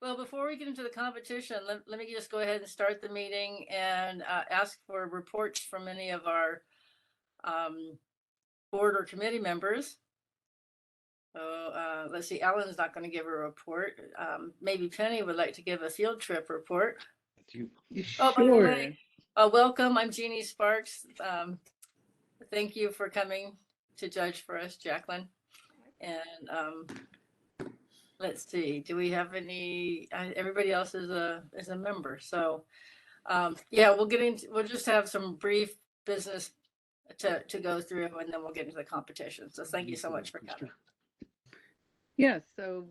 Well, before we get into the competition, let me just go ahead and start the meeting and ask for reports from any of our board or committee members. So let's see, Alan's not going to give a report. Maybe Penny would like to give a field trip report. Oh, by the way, welcome. I'm Jeannie Sparks. Thank you for coming to judge for us, Jacqueline. And let's see, do we have any? Everybody else is a member. So yeah, we'll just have some brief business to go through, and then we'll get into the competition. So thank you so much for coming. Yes, so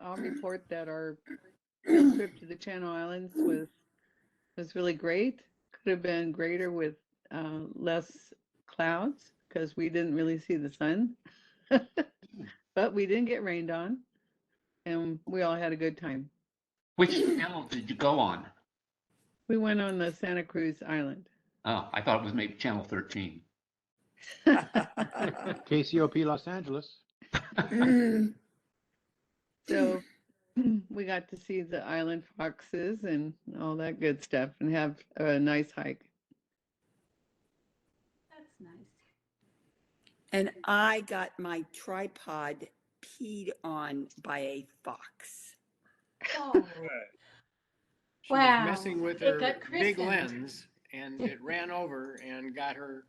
I'll report that our field trip to the Channel Islands was really great. Could have been greater with less clouds because we didn't really see the sun. But we didn't get rained on, and we all had a good time. Which channel did you go on? We went on the Santa Cruz Island. Oh, I thought it was maybe Channel 13. KCOP Los Angeles. So we got to see the island foxes and all that good stuff and have a nice hike. That's nice. And I got my tripod peed on by a fox. Oh, She Wow. was messing with It her got big christened. lens and it ran over and got her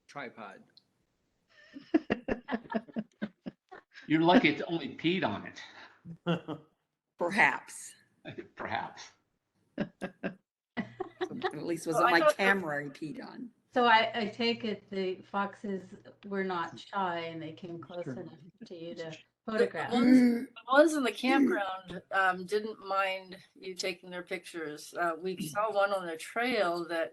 tripod. You're lucky it's only peed on it. Perhaps. Perhaps. At least was Well, it I my thought- camera he peed on. So I take it the foxes were not shy and they came close enough to you to photograph. The ones in the campground didn't mind you taking their pictures. We saw one on the trail that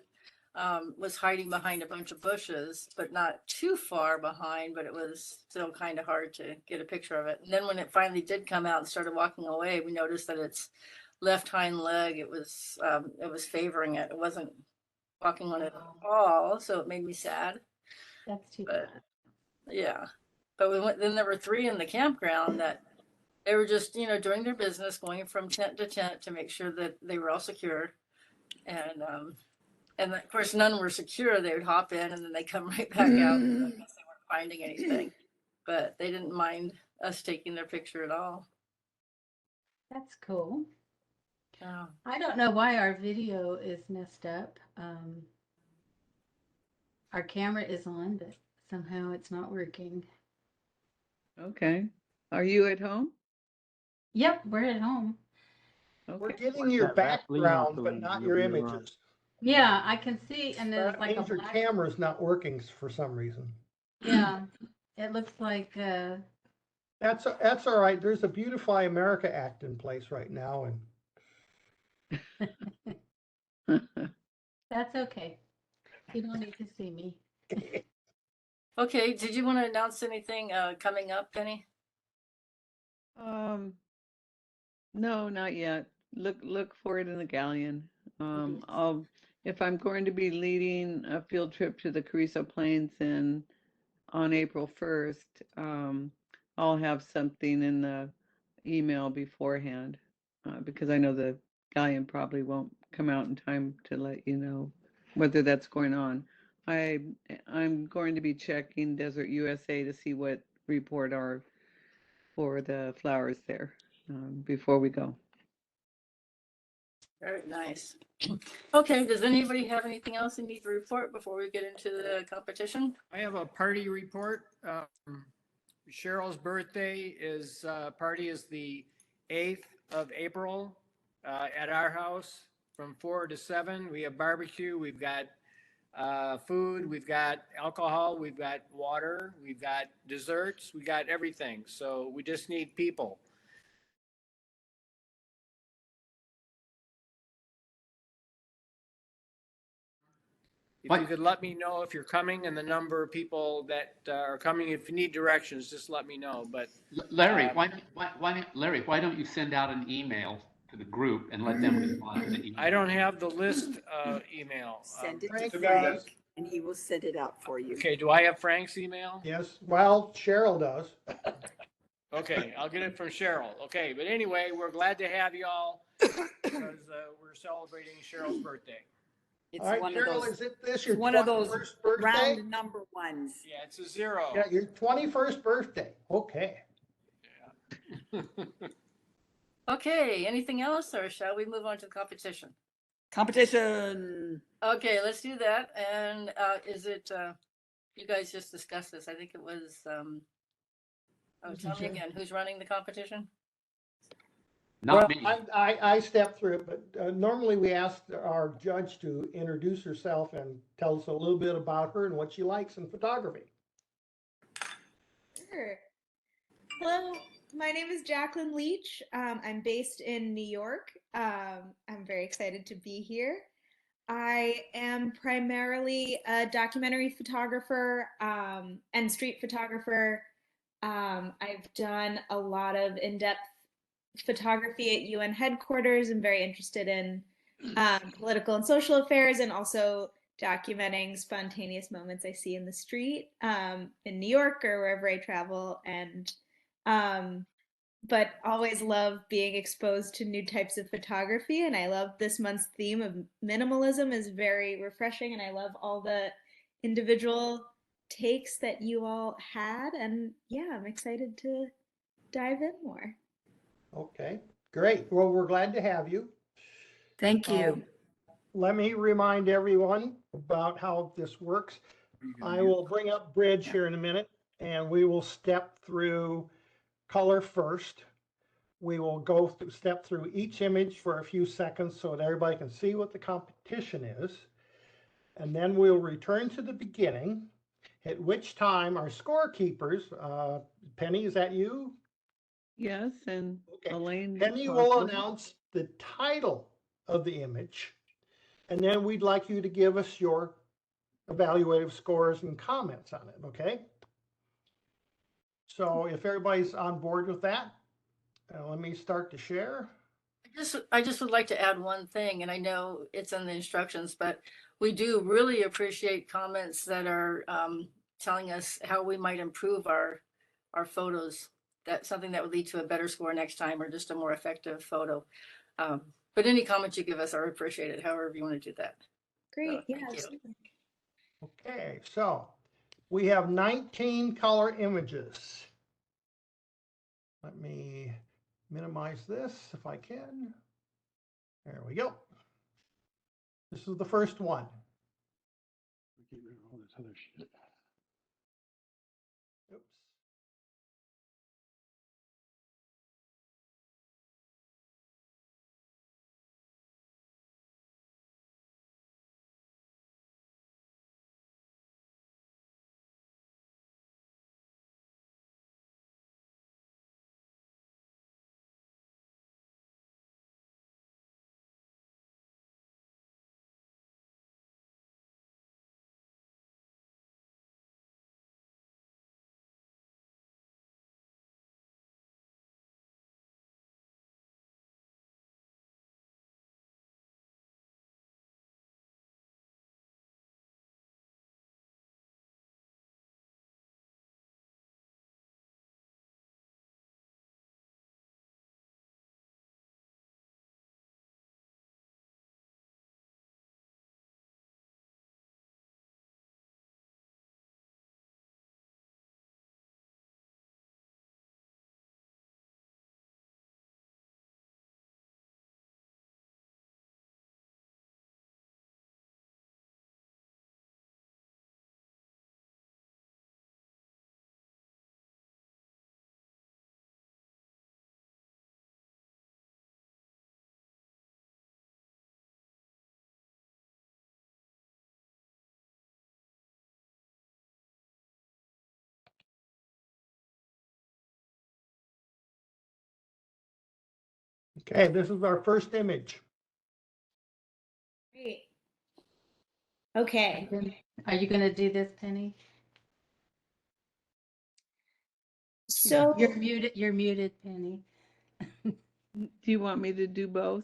was hiding behind a bunch of bushes, but not too far behind, but it was still kind of hard to get a picture of it. And then when it finally did come out and started walking away, we noticed that its left hind leg, it was favoring it. It wasn't walking on it at all, so it made me sad. That's too But bad. yeah, but we went. Then there were 3 in the campground that they were just doing their business, going from tent to tent to make sure that they were all secure, and of course none were secure. They would hop in and then they come right back out because they weren't finding anything, but they didn't mind us taking their picture at all. That's cool. Oh. I don't know why our video is messed up. Our camera is on, but somehow it's not working. Okay. Are you at home? Yep, we're at home. We're Okay. getting your that Vaseline background, off but the not lens, your you'll be all right. images. Yeah, I can see, and there's That like a means your black. camera's not working for some reason. Yeah, it looks like That's all right. There's a Beautify America Act in place right now, and that's okay. You don't need to see me. Okay, did you want to announce anything coming up, Penny? No, not yet. Look for it in the galleon. If I'm going to be leading a field trip to the Carrizo Plains on April 1st, I'll have something in the email beforehand because I know the galleon probably won't come out in time to let you know whether that's going on. I'm going to be checking Desert USA to see what report are for the flowers there before we go. Very nice. Okay, does anybody have anything else they need to report before we get into the competition? I have a party report. Cheryl's birthday party is the 8th of April at our house from 4 to 7. We have barbecue. We've got food. We've got alcohol. We've got water. We've got desserts. We got everything. So we just need people. If you could let me know if you're coming and the number of people that are coming. If you need directions, just let me know. But Larry, why don't you send out an email to the group and let them respond to the email? I don't have the list email. Send it Frank to does. Frank, and he will send it out for you. Okay, do I have Frank's email? yes, well, Cheryl does. Okay, I'll get it from Cheryl. Okay, but anyway, we're glad to have you all because we're celebrating Cheryl's birthday. It's All right, one of Cheryl, those, is this it's your one of those 21st birthday? round number ones. Yeah, it's a 0. Yeah, your 21st birthday. Okay. Okay, anything else, or shall we move on to the competition? Competition. Okay, let's do that. And is it, you guys just discussed this. I think it was, oh, tell me again, who's running the competition? Not Well, me. I stepped through it, but normally we ask our judge to introduce herself and tell us a little bit about her and what she likes in photography. Sure. Hello, my name is Jacqueline Leach. I'm based in New York. I'm very excited to be here. I am primarily a documentary photographer and street photographer. I've done a lot of in-depth photography at UN headquarters. I'm very interested in political and social affairs and also documenting spontaneous moments I see in the street in New York or wherever I travel. And but always love being exposed to new types of photography. And I love this month's theme of minimalism is very refreshing. And I love all the individual takes that you all had. And yeah, I'm excited to dive in more. Okay, great. Well, we're glad to have you. Thank you. Let me remind everyone about how this works. I will bring up Bridge here in a minute, and we will step through color first. We will step through each image for a few seconds so that everybody can see what the competition is. And then we'll return to the beginning, at which time our scorekeepers, Penny, is that you? Yes, and Okay. Elaine. Penny will possibly. announce the title of the image, and then we'd like you to give us your evaluative scores and comments on it, okay? So if everybody's on board with that, let me start to share. I just would like to add one thing, and I know it's in the instructions, but we do really appreciate comments that are telling us how we might improve our photos. That's something that would lead to a better score next time, or just a more effective photo. But any comments you give us are appreciated, however you want to do that. Great. So, Yeah. thank you. Absolutely. Okay, so we have 19 color images. Let me minimize this if I can. There we go. This is the first one. Get rid of all this other shit. Oops. Okay, this is our first image. Great. Okay. Are you gonna do this, Penny? So You're muted, Penny. Do you want me to do both?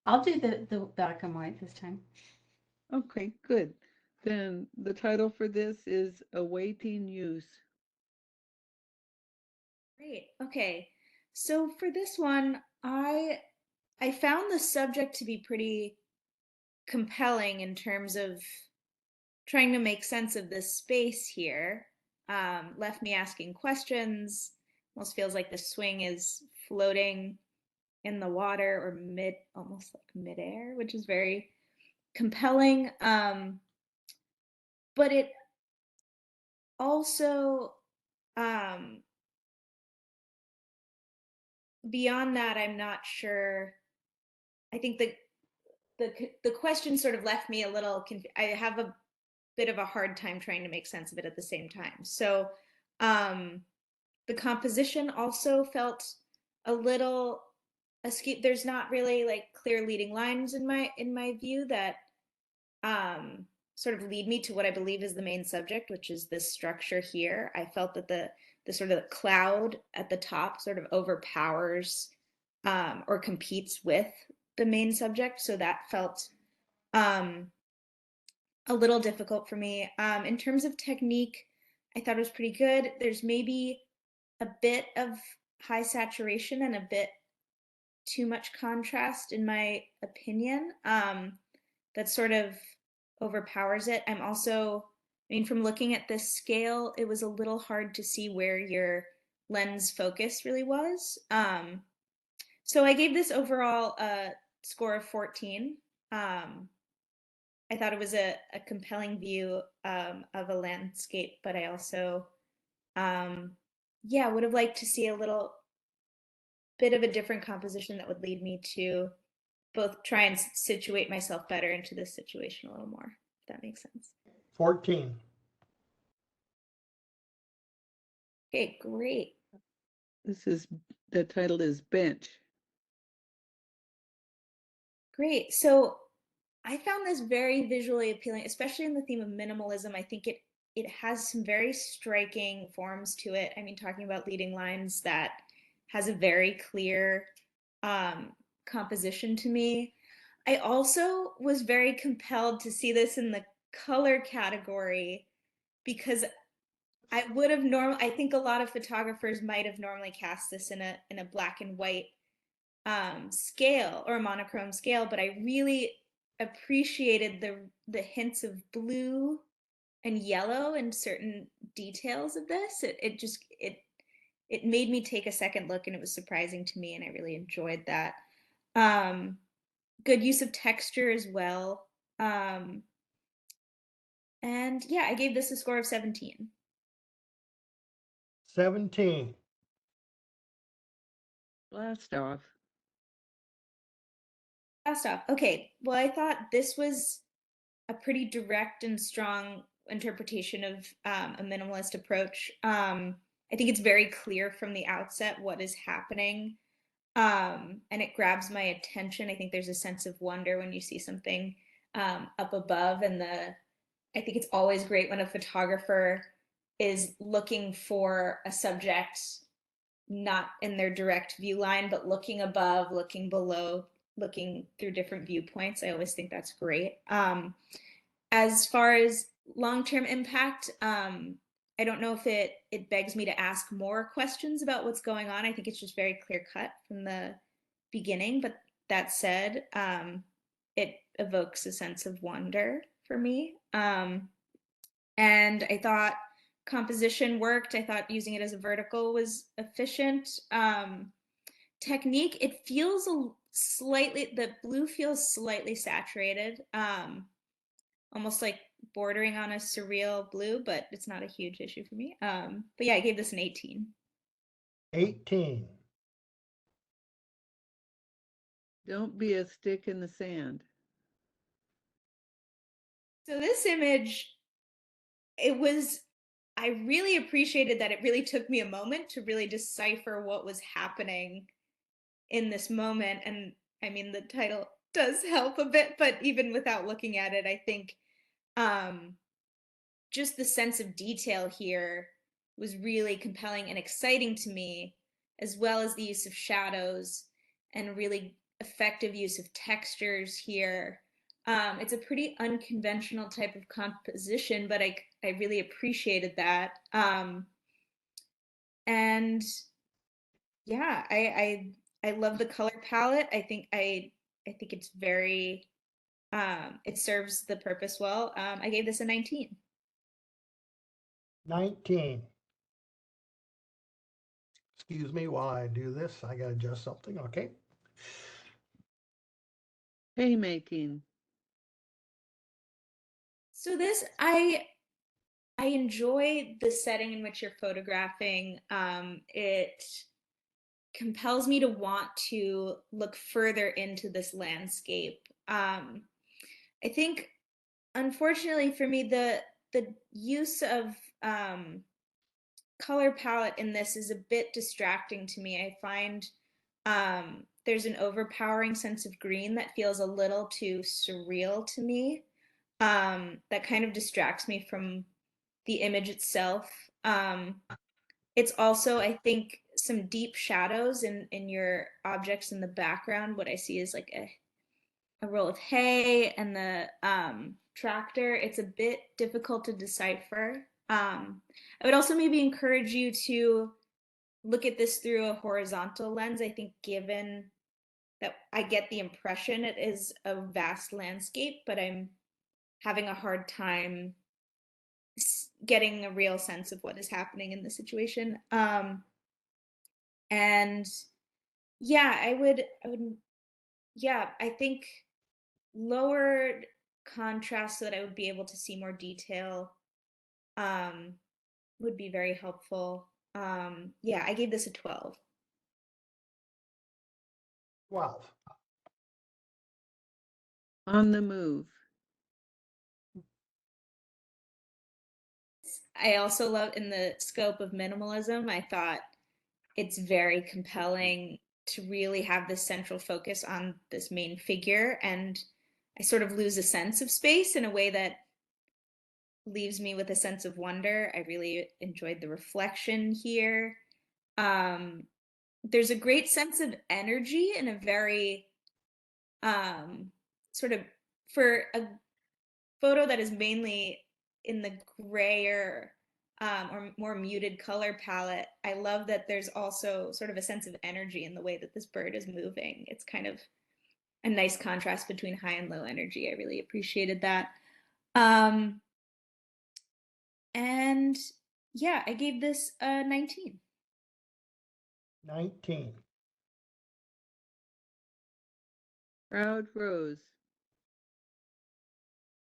I'll do the black and white this time. Okay, good. Then the title for this is Awaiting Use. Great. Okay. So for this one, I found the subject to be pretty compelling in terms of trying to make sense of this space here. Left me asking questions. Almost feels like the swing is floating in the water or almost like midair, which is very compelling. But it also, um, beyond that, I'm not sure. I think the question sort of left me a little I have a bit of a hard time trying to make sense of it at the same time. So the composition also felt a little askew. There's not really like clear leading lines in my view that sort of lead me to what I believe is the main subject, which is this structure here. I felt that the sort of cloud at the top sort of overpowers or competes with the main subject. So that felt a little difficult for me. In terms of technique, I thought it was pretty good. There's maybe a bit of high saturation and a bit too much contrast, in my opinion, that sort of overpowers it. I'm also, I mean, from looking at this scale, it was a little hard to see where your lens focus really was. So I gave this overall a score of 14. I thought it was a compelling view of a landscape, but I also, yeah, would have liked to see a little bit of a different composition that would lead me to both try and situate myself better into this situation a little more, if that makes sense. 14. Okay, great. The title is Bench. Great. So I found this very visually appealing, especially in the theme of minimalism. I think it has some very striking forms to it. I mean, talking about leading lines, that has a very clear composition to me. I also was very compelled to see this in the color category because I would have I think a lot of photographers might have normally cast this in a black and white scale or a monochrome scale, but I really appreciated the hints of blue and yellow in certain details of this. It made me take a second look, and it was surprising to me, and I really enjoyed that. Good use of texture as well. And yeah, I gave this a score of 17. 17. Blast off. Last off. Okay, well, I thought this was a pretty direct and strong interpretation of a minimalist approach. I think it's very clear from the outset what is happening, and it grabs my attention. I think there's a sense of wonder when you see something up above, and I think it's always great when a photographer is looking for a subject not in their direct view line, but looking above, looking below, looking through different viewpoints. I always think that's great. As far as long-term impact, I don't know if it begs me to ask more questions about what's going on. I think it's just very clear cut from the beginning. But that said, it evokes a sense of wonder for me. And I thought composition worked. I thought using it as a vertical was efficient. Technique, it feels the blue feels slightly saturated, almost like bordering on a surreal blue, but it's not a huge issue for me. But yeah, I gave this an 18. 18. Don't be a stick in the sand. So this image, I really appreciated that it really took me a moment to really decipher what was happening in this moment. And I mean, the title does help a bit, but even without looking at it, I think just the sense of detail here was really compelling and exciting to me, as well as the use of shadows and really effective use of textures here. It's a pretty unconventional type of composition, but I really appreciated that. And yeah, I love the color palette. I think it's very it serves the purpose well. I gave this a 19. 19. Excuse me while I do this. I gotta adjust something, okay? Haymaking. So this I enjoy the setting in which you're photographing. It compels me to want to look further into this landscape. I think, unfortunately for me, the use of color palette in this is a bit distracting to me. I find there's an overpowering sense of green that feels a little too surreal to me. That kind of distracts me from the image itself. It's also, I think, some deep shadows in your objects in the background. What I see is like a roll of hay and the tractor. It's a bit difficult to decipher. I would also maybe encourage you to look at this through a horizontal lens. I think, given that I get the impression it is a vast landscape, but I'm having a hard time getting a real sense of what is happening in the situation. And yeah, yeah, I think lowered contrast so that I would be able to see more detail um, would be very helpful. Yeah, I gave this a 12. 12. On the move. I also love, in the scope of minimalism, I thought it's very compelling to really have this central focus on this main figure, and I sort of lose a sense of space in a way that leaves me with a sense of wonder. I really enjoyed the reflection here. Um, there's a great sense of energy and a very sort of, for a photo that is mainly in the grayer or more muted color palette. I love that there's also sort of a sense of energy in the way that this bird is moving. It's kind of a nice contrast between high and low energy. I really appreciated that. Um, and yeah, I gave this a 19. 19. Proud Rose.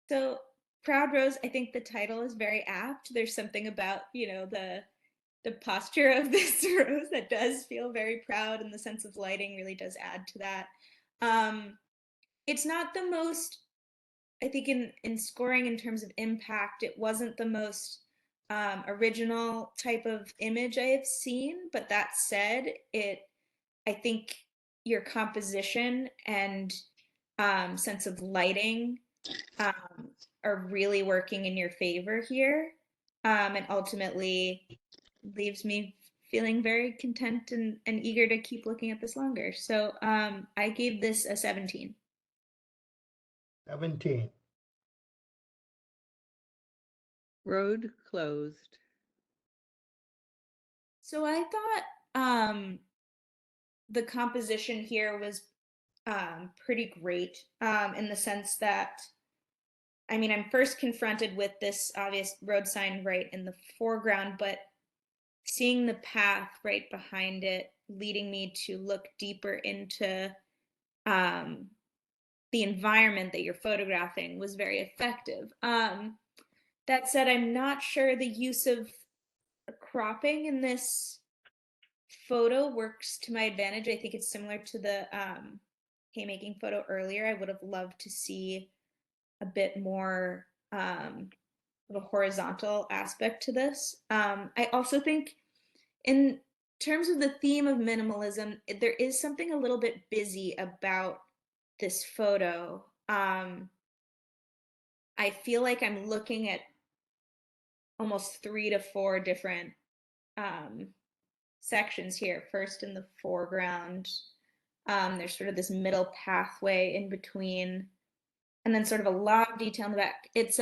So Proud Rose, I think the title is very apt. There's something about, the posture of this rose that does feel very proud, and the sense of lighting really does add to that. It's not the most, I think, in scoring in terms of impact, it wasn't the most original type of image I have seen. But that said, I think your composition and sense of lighting are really working in your favor here, and ultimately leaves me feeling very content and eager to keep looking at this longer. So I gave this a 17. 17. Road closed. So I thought the composition here was pretty great, in the sense that, I mean, I'm first confronted with this obvious road sign right in the foreground, but seeing the path right behind it, leading me to look deeper into um, the environment that you're photographing, was very effective. That said, I'm not sure the use of cropping in this photo works to my advantage. I think it's similar to the haymaking photo earlier. I would have loved to see a bit more of a horizontal aspect to this. I also think, in terms of the theme of minimalism, there is something a little bit busy about this photo. I feel like I'm looking at almost 3 to 4 different um, sections here. First, in the foreground, there's sort of this middle pathway in between, and then sort of a lot of detail in the back. It's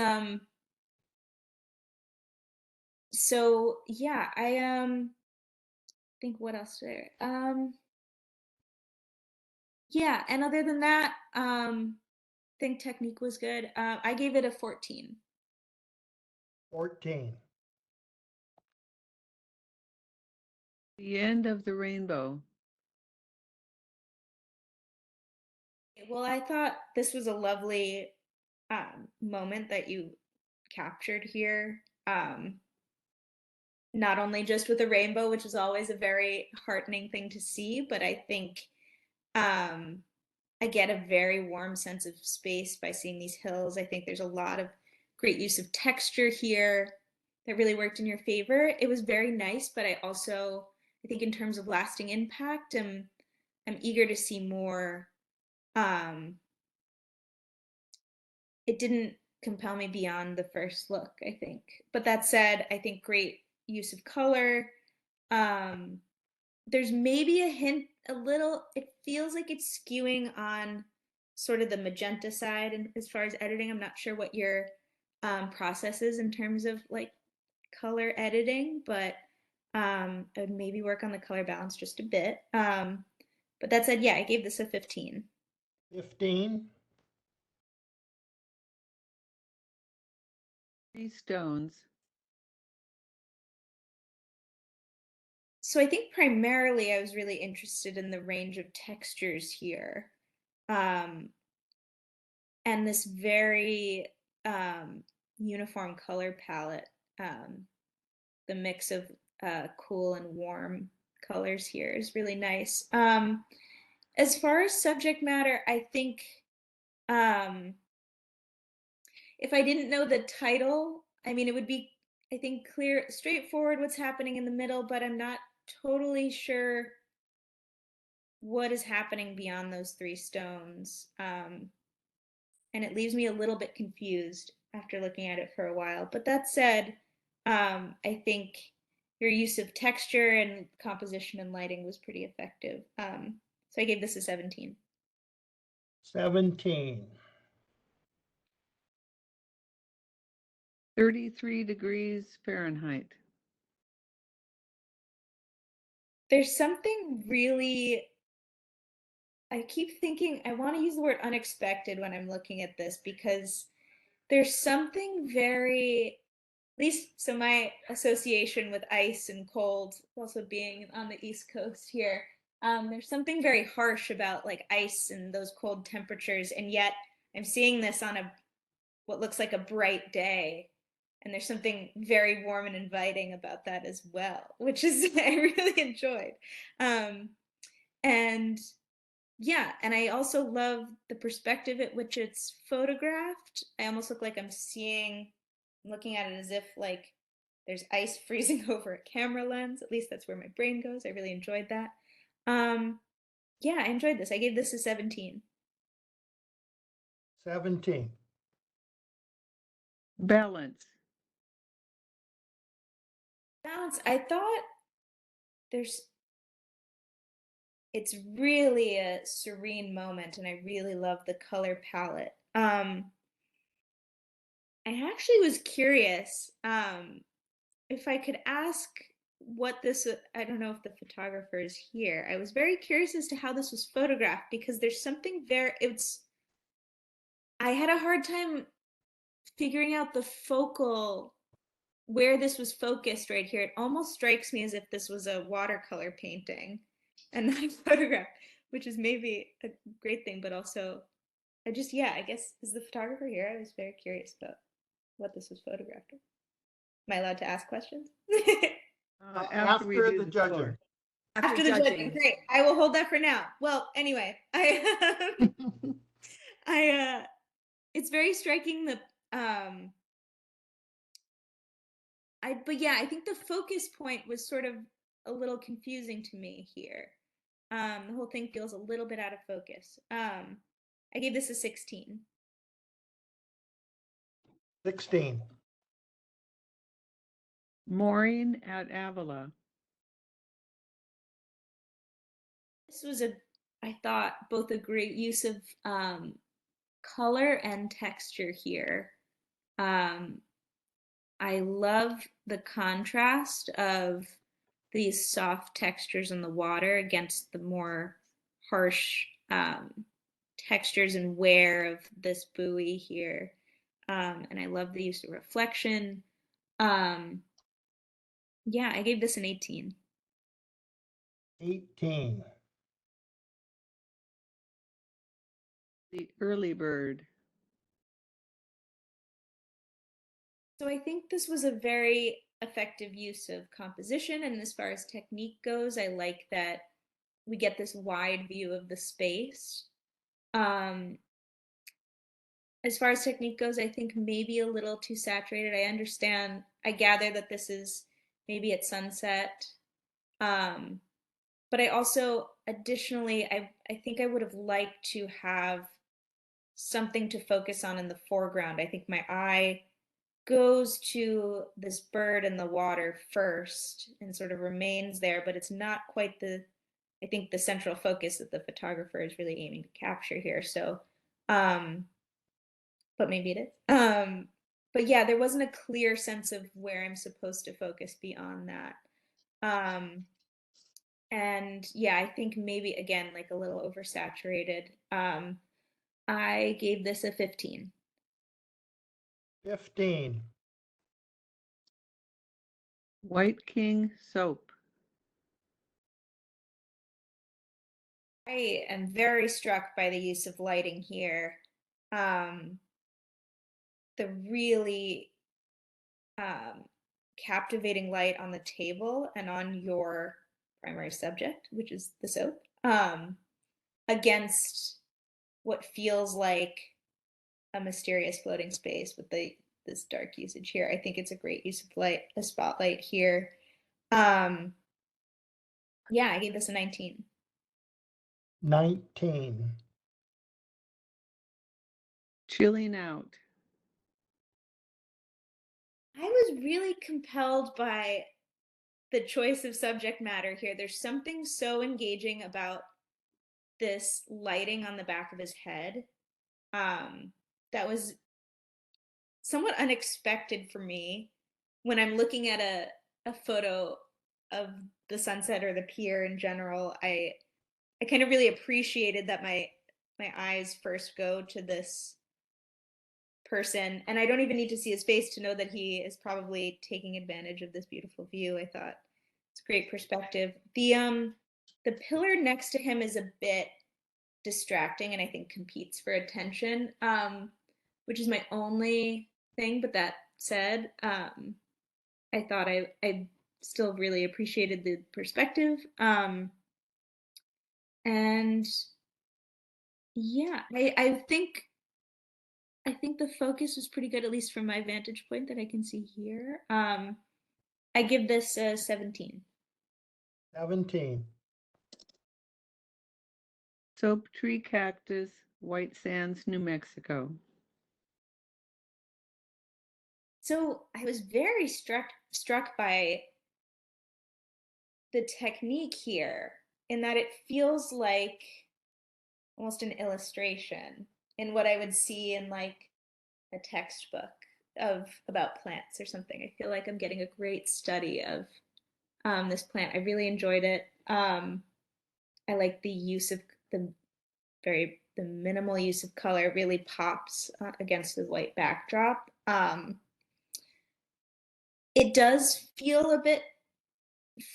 so yeah, think what else there. Yeah, and other than that, I think technique was good. I gave it a 14. 14. The end of the rainbow. Well, I thought this was a lovely moment that you captured here. Not only just with a rainbow, which is always a very heartening thing to see, but I think I get a very warm sense of space by seeing these hills. I think there's a lot of great use of texture here that really worked in your favor. It was very nice, but I think in terms of lasting impact, I'm eager to see more. It didn't compel me beyond the first look, I think. But that said, I think great use of color. There's maybe a hint, it feels like it's skewing on sort of the magenta side. And as far as editing, I'm not sure what your process is in terms of like color editing, but I would maybe work on the color balance just a bit. But that said, yeah, I gave this a 15. 15. 3 stones. So I think primarily I was really interested in the range of textures here. And this very uniform color palette, the mix of cool and warm colors here is really nice. As far as subject matter, I think if I didn't know the title, I mean, it would be, I think, clear, straightforward what's happening in the middle, but I'm not totally sure what is happening beyond those 3 stones. And it leaves me a little bit confused after looking at it for a while. But that said, I think your use of texture and composition and lighting was pretty effective. So I gave this a 17. 17. 33 degrees Fahrenheit. There's something really, I keep thinking, I want to use the word unexpected when I'm looking at this because there's something very, at least, so my association with ice and cold, also being on the East Coast here, there's something very harsh about like ice and those cold temperatures, and yet I'm seeing this on what looks like a bright day, and there's something very warm and inviting about that as well, which is I really enjoyed. And yeah, and I also love the perspective at which it's photographed. I almost look like I'm looking at it as if like there's ice freezing over a camera lens. At least that's where my brain goes. I really enjoyed that. Yeah, I enjoyed this. I gave this a 17. 17. Balance. Balance. I thought it's really a serene moment, and I really love the color palette. I actually was curious if I could ask what this, I don't know if the photographer is here. I was very curious as to how this was photographed because there's something I had a hard time figuring out where this was focused right here. It almost strikes me as if this was a watercolor painting and not a photograph, which is maybe a great thing, but also I guess, is the photographer here? I was very curious about what this was photographed. Am I allowed to ask questions? After we do the the judging. score. After the judging, great. I will hold that for now. Well, anyway, it's very striking that but yeah, I think the focus point was sort of a little confusing to me here. The whole thing feels a little bit out of focus. I gave this a 16. 16. Mooring at Avila. This was I thought, both a great use of color and texture here. I love the contrast of these soft textures in the water against the more harsh textures and wear of this buoy here. And I love the use of reflection. Yeah, I gave this an 18. 18. The early bird. So I think this was a very effective use of composition. And as far as technique goes, I like that we get this wide view of the space. As far as technique goes, I think maybe a little too saturated. I gather that this is maybe at sunset. But I also, additionally, I think I would have liked to have something to focus on in the foreground. I think my eye goes to this bird in the water first and sort of remains there, but it's not quite I think the central focus that the photographer is really aiming to capture here. So, but maybe it is. But yeah, there wasn't a clear sense of where I'm supposed to focus beyond that. And yeah, I think maybe again, like a little oversaturated. I gave this a 15. 15. White King soap. I am very struck by the use of lighting here. The really captivating light on the table and on your primary subject, which is the soap, against what feels like a mysterious floating space with this dark usage here. I think it's a great use of light, a spotlight here. Yeah, I gave this a 19. 19. Chilling out. I was really compelled by the choice of subject matter here. There's something so engaging about this lighting on the back of his head that was somewhat unexpected for me when I'm looking at a photo of the sunset or the pier in general. I kind of really appreciated that my eyes first go to this person, and I don't even need to see his face to know that he is probably taking advantage of this beautiful view. I thought it's great perspective. The pillar next to him is a bit distracting and I think competes for attention, which is my only thing. But that said, I thought I still really appreciated the perspective. And yeah, I think the focus was pretty good, at least from my vantage point that I can see here. I give this a 17. 17. Soap tree cactus, White Sands, New Mexico. So I was very struck by the technique here in that it feels like almost an illustration in what I would see in like a textbook about plants or something. I feel like I'm getting a great study of this plant. I really enjoyed it. I like the use of the minimal use of color. It really pops against the white backdrop. It does feel a bit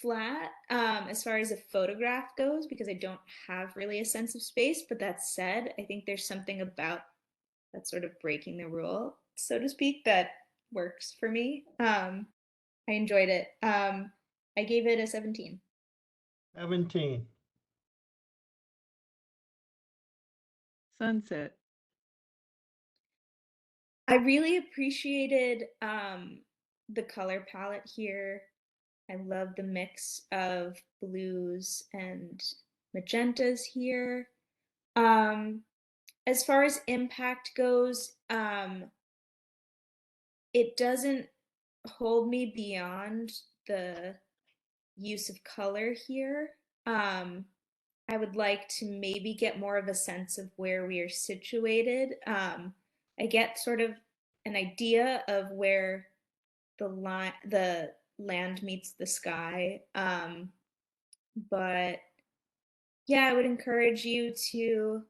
flat as far as a photograph goes because I don't have really a sense of space. But that said, I think there's something about that sort of breaking the rule, so to speak, that works for me. I enjoyed it. I gave it a 17. 17. Sunset. I really appreciated the color palette here. I love the mix of blues and magentas here. As far as impact goes, it doesn't hold me beyond the use of color here. I would like to maybe get more of a sense of where we are situated. I get sort of an idea of where the land meets the sky. But yeah, I would encourage you to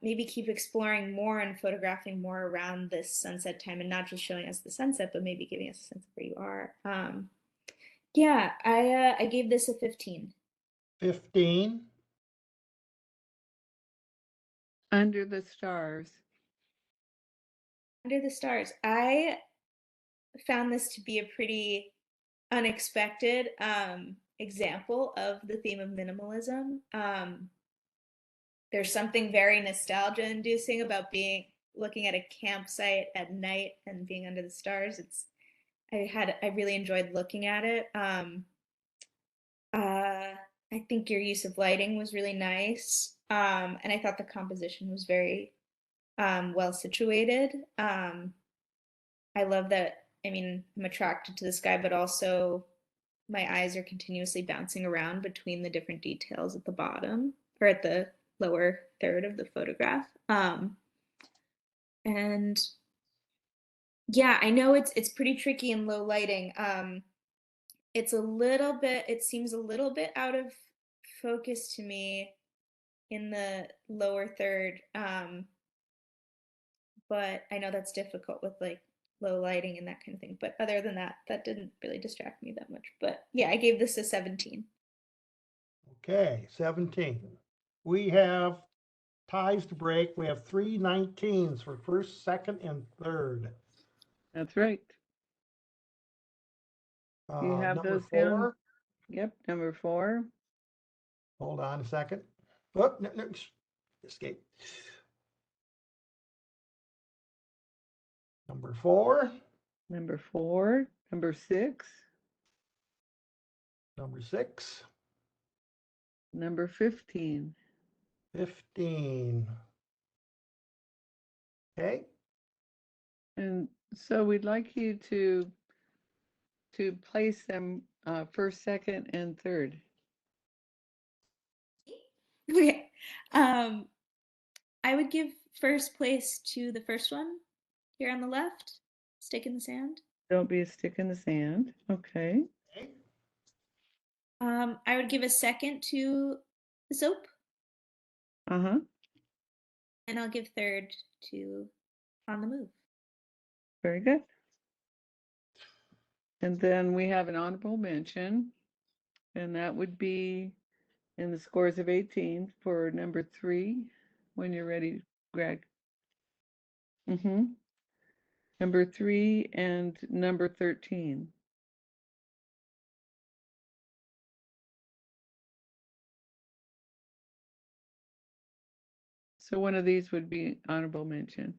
maybe keep exploring more and photographing more around this sunset time, and not just showing us the sunset, but maybe giving us a sense of where you are. Yeah, I gave this a 15. 15. Under the stars. Under the stars. I found this to be a pretty unexpected example of the theme of minimalism. There's something very nostalgia inducing about looking at a campsite at night and being under the stars. I really enjoyed looking at it. I think your use of lighting was really nice. And I thought the composition was very well situated. I love that. I mean, I'm attracted to the sky, but also my eyes are continuously bouncing around between the different details at the bottom or at the lower third of the photograph. And yeah, I know it's pretty tricky in low lighting. It seems a little bit out of focus to me in the lower third. But I know that's difficult with like low lighting and that kind of thing. But other than that, that didn't really distract me that much. But yeah, I gave this a 17. Okay, 17. We have ties to break. We have 3 19s for first, second, and third. That's right. You have Number those 4. down? Yep, number 4. Hold on a second. Oh, no, escape. Number 4. Number 4. Number 6. Number 6. Number 15. 15. Okay. And so we'd like you to place them first, second, and third. Okay. I would give first place to the first one here on the left, stick in the sand. Don't be a stick in the sand. Okay. Okay. I would give a second to the soap, Uh-huh. and I'll give third to On the Move. Very good. And then we have an honorable mention, and that would be in the scores of 18 for number 3, when you're ready, Greg. Number 3 and number 13. So one of these would be honorable mention.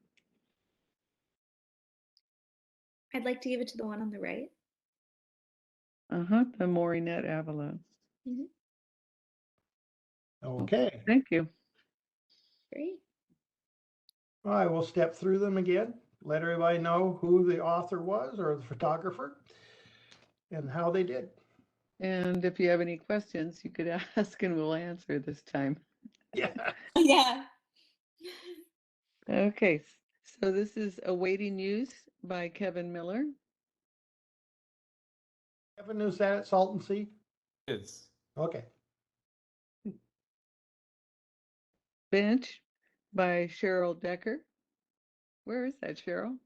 I'd like to give it to the one on the right. The Morinette Avalon. Okay. Thank you. Great. All right, we'll step through them again. Let everybody know who the author was or the photographer and how they did. And if you have any questions, you could ask and we'll answer this time. Yeah. Yeah. Okay, so this is Awaiting Use by Kevin Miller. Kevin, is that at Salton Sea? Yes. Okay. Bench by Cheryl Decker. Where is that, Cheryl?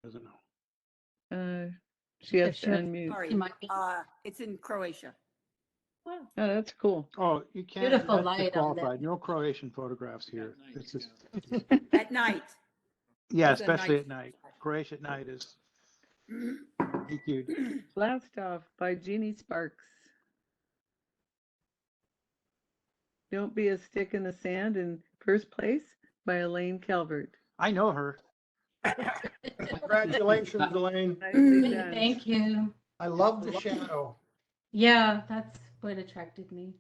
Doesn't know. She has to unmute. Sorry, it's in Croatia. Wow. Oh, that's cool. Oh, you can't. Beautiful that's light on disqualified. No Croatian photographs here. It's just, At night. yeah, It's a especially night at night. Croatia at night is DQ'd. Blast Off by Jeannie Sparks. Don't Be a Stick in the Sand in first place by Elaine Calvert. I know her. Congratulations, Elaine. Nicely done. Thank you. I love the shadow. Yeah, that's what attracted me.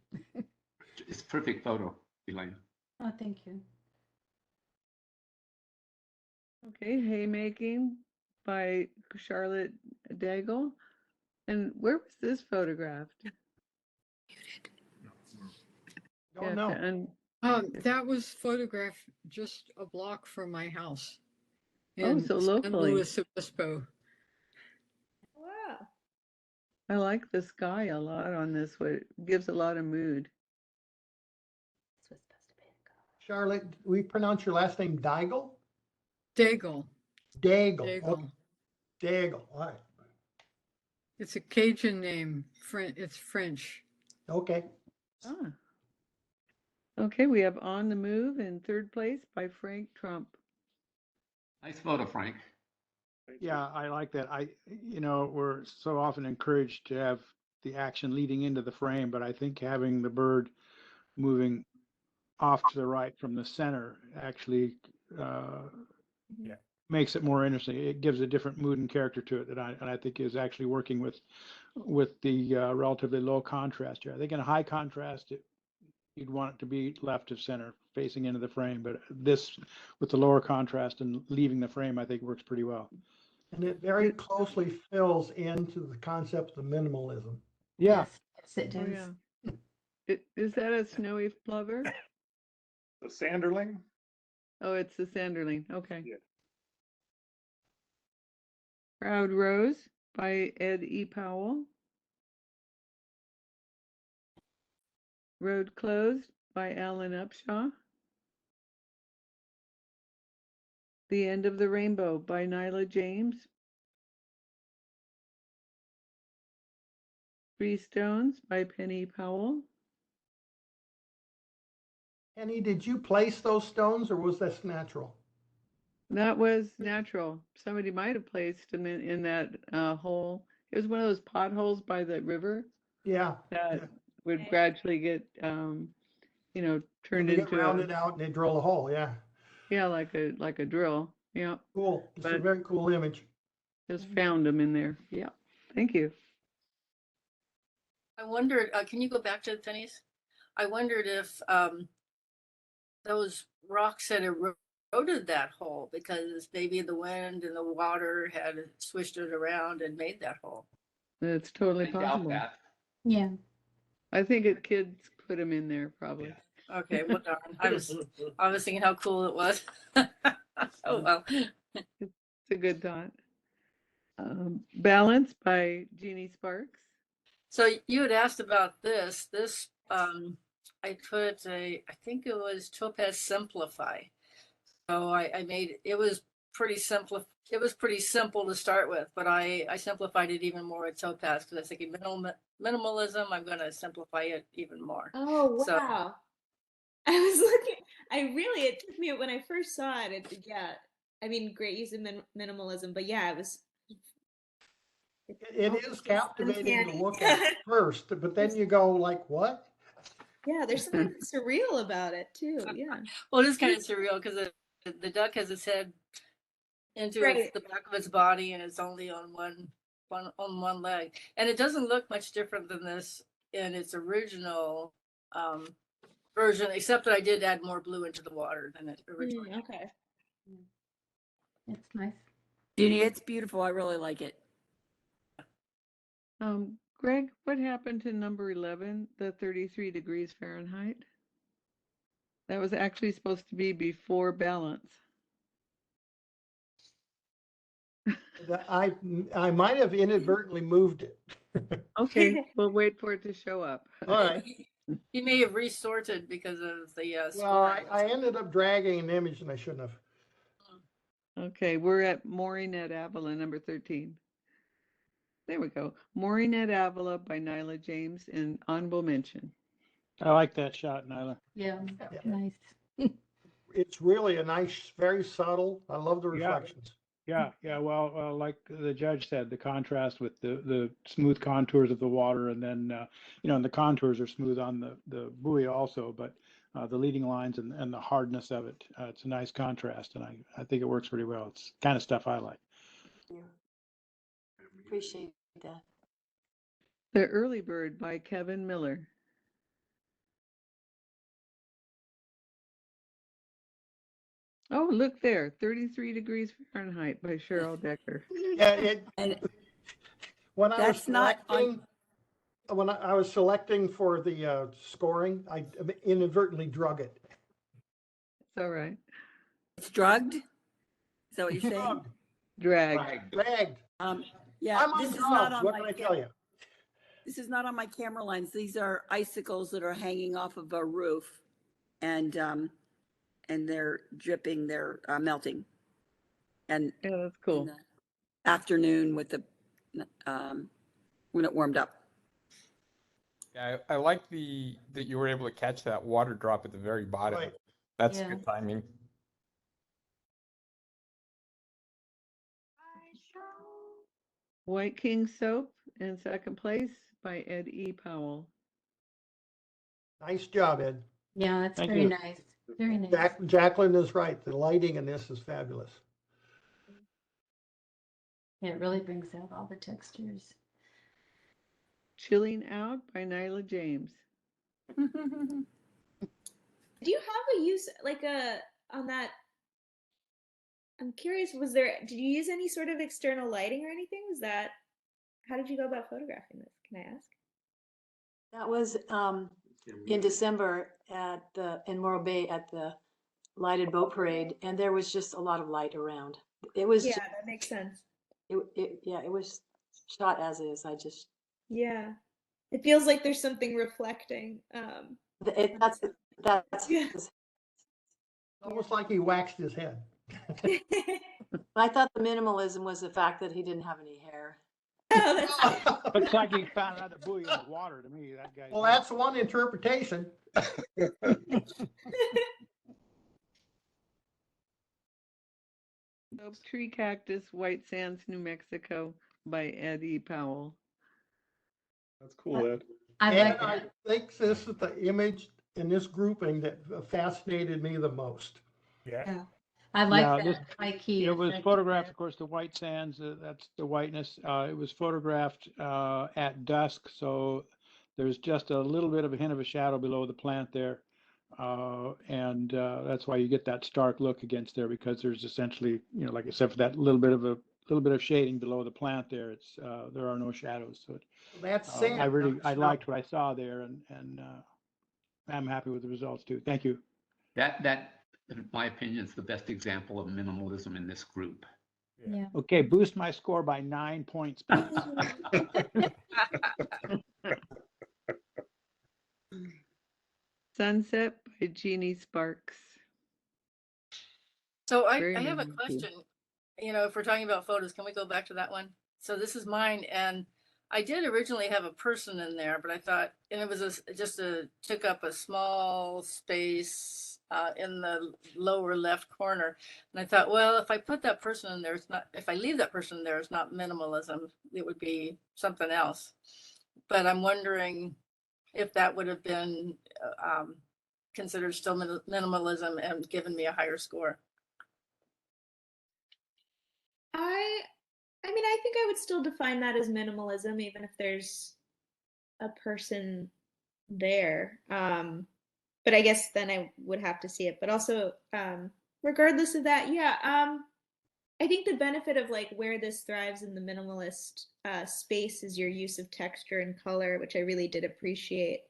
It's a perfect photo, Elaine. Oh, thank you. Okay, Haymaking by Charlotte Daigle. And where was this photographed? Don't know. That was photographed just a block from my house. Oh, in so San locally. Luis Obispo. Wow. I like the sky a lot on this one. It gives a lot of mood. Charlotte, we pronounce your last name Daigle? Daigle. Daigle. Daigle. Okay. Daigle. All right. It's a Cajun name. It's French. Okay. Ah. Okay, we have On the Move in third place by Frank Trump. Nice photo, Frank. Yeah, I like that. We're so often encouraged to have the action leading into the frame, but I think having the bird moving off to the right from the center actually makes it more interesting. It gives a different mood and character to it that I think is actually working with the relatively low contrast here. I think in a high contrast, you'd want it to be left of center, facing into the frame, but this with the lower contrast and leaving the frame, I think works pretty well. And it very closely fills into the concept of minimalism. Yeah. Yes, it Oh, does. yeah. Is that a snowy plover? The Sanderling? Oh, it's the Sanderling. Okay. Yeah. Proud Rose by Ed E. Powell. Road Closed by Alan Upshaw. The End of the Rainbow by Nyla James. Three Stones by Penny Powell. Penny, did you place those stones or was this natural? That was natural. Somebody might have placed them in that hole. It was one of those potholes by the river Yeah. that would gradually get, turned They get into rounded out and they drill a hole. Yeah. like a drill. Yeah. Cool. It's a But very cool image. just found them in there. Yeah. Thank you. I wondered, can you go back to the pennies? I wondered if those rocks had eroded that hole because maybe the wind and the water had swished it around and made that hole. It's totally I doubt possible. that. Yeah. I think kids put them in there probably. Okay, well darn. I was thinking how cool it was. Oh well. It's a good thought. Balance by Jeannie Sparks. So you had asked about this. I put I think it was Topaz Simplify. So I made it was pretty simple. It was pretty simple to start with, but I simplified it even more with Topaz because I was thinking minimalism. I'm going to simplify it even more. Oh, wow. So, I was looking, it took me when I first saw it, yeah, I mean, great use of minimalism, but yeah, it was. It is captivating to look at first, but then you go like, what? Yeah, there's something surreal about it too. Yeah. well, it is kind of surreal because the duck has its head into the back of its body and it's only on one leg, and it doesn't look much different than this in its original version, except that I did add more blue into the water than it originally. Okay. It's nice. Jeannie, it's beautiful. I really like it. Greg, what happened to number 11, the 33 degrees Fahrenheit? That was actually supposed to be before balance. I might have inadvertently moved it. Okay, we'll wait for it to show up. All right. You may have resorted because of the Well, I ended up dragging an image and I shouldn't have. Okay, we're at Mooring at Avila, number 13. There we go. Mooring at Avila by Nyla James in honorable mention. I like that shot, Nyla. Yeah. Nice. It's really a nice, very subtle. I love the reflections. Yeah. Well, like the judge said, the contrast with the smooth contours of the water, and then and the contours are smooth on the buoy also, but the leading lines and the hardness of it, it's a nice contrast, and I think it works pretty well. It's kind of stuff I like. Yeah. Appreciate that. The Early Bird by Kevin Miller. Oh, look there, 33 degrees Fahrenheit by Cheryl Decker. Yeah, when I was That's not selecting, when I was selecting for the scoring, I inadvertently drug it. It's all right. It's drugged? Is that what you're saying? Drugged. Dragged. Dragged. Yeah, I'm on this is drugs. not on What my can I tell you? This is not on my camera lens. These are icicles that are hanging off of a roof, and they're dripping. They're melting. And Yeah, that's in cool. the afternoon with the when it warmed up. Yeah, I like that you were able to catch that water drop at the very bottom. Right. That's Yeah. good timing. White King Soap in second place by Ed E. Powell. Nice job, Ed. Yeah, that's Thank very you. nice. Very nice. Jacqueline is right. The lighting in this is fabulous. Yeah, it really brings out all the textures. Chilling Out by Nyla James. Do you have a use like on that? I'm curious, did you use any sort of external lighting or anything? How did you go about photographing this? Can I ask? That was in December in Morro Bay at the lighted boat parade, and there was just a lot of light around. It was Yeah, that makes sense. it was shot as is. Yeah. It feels like there's something reflecting. That's Yeah. Almost like he waxed his head. I thought the minimalism was the fact that he didn't have any hair. Looks like he found another buoy in the water to me, that guy. Well, that's one interpretation. Soap Tree Cactus, White Sands, New Mexico by Ed E. Powell. That's cool, Ed. I think this is the image in this grouping that fascinated me the most. Yeah. I like Yeah, that this- high key. It was effect photographed, there. of course, the white sands, that's the whiteness. It was photographed at dusk, so there's just a little bit of a hint of a shadow below the plant there. And that's why you get that stark look against there, because there's essentially, like I said, for that little bit of shading below the plant there, there are no shadows. So That's sand. I liked what I saw there, and I'm happy with the results too. Thank you. That, in my opinion, is the best example of minimalism in this group. Yeah. Okay, boost my score by 9 points, please. Sunset by Jeannie Sparks. So I Very have a nice. question. If we're talking about photos, can we go back to that one? So this is mine, and I did originally have a person in there, but I thought, and it was took up a small space in the lower left corner. And I thought, well, if I put that person in there, if I leave that person there, it's not minimalism. It would be something else. But I'm wondering if that would have been considered still minimalism and given me a higher score. I mean, I think I would still define that as minimalism, even if there's a person there. But I guess then I would have to see it. But also, regardless of that, yeah, I think the benefit of like where this thrives in the minimalist space is your use of texture and color, which I really did appreciate.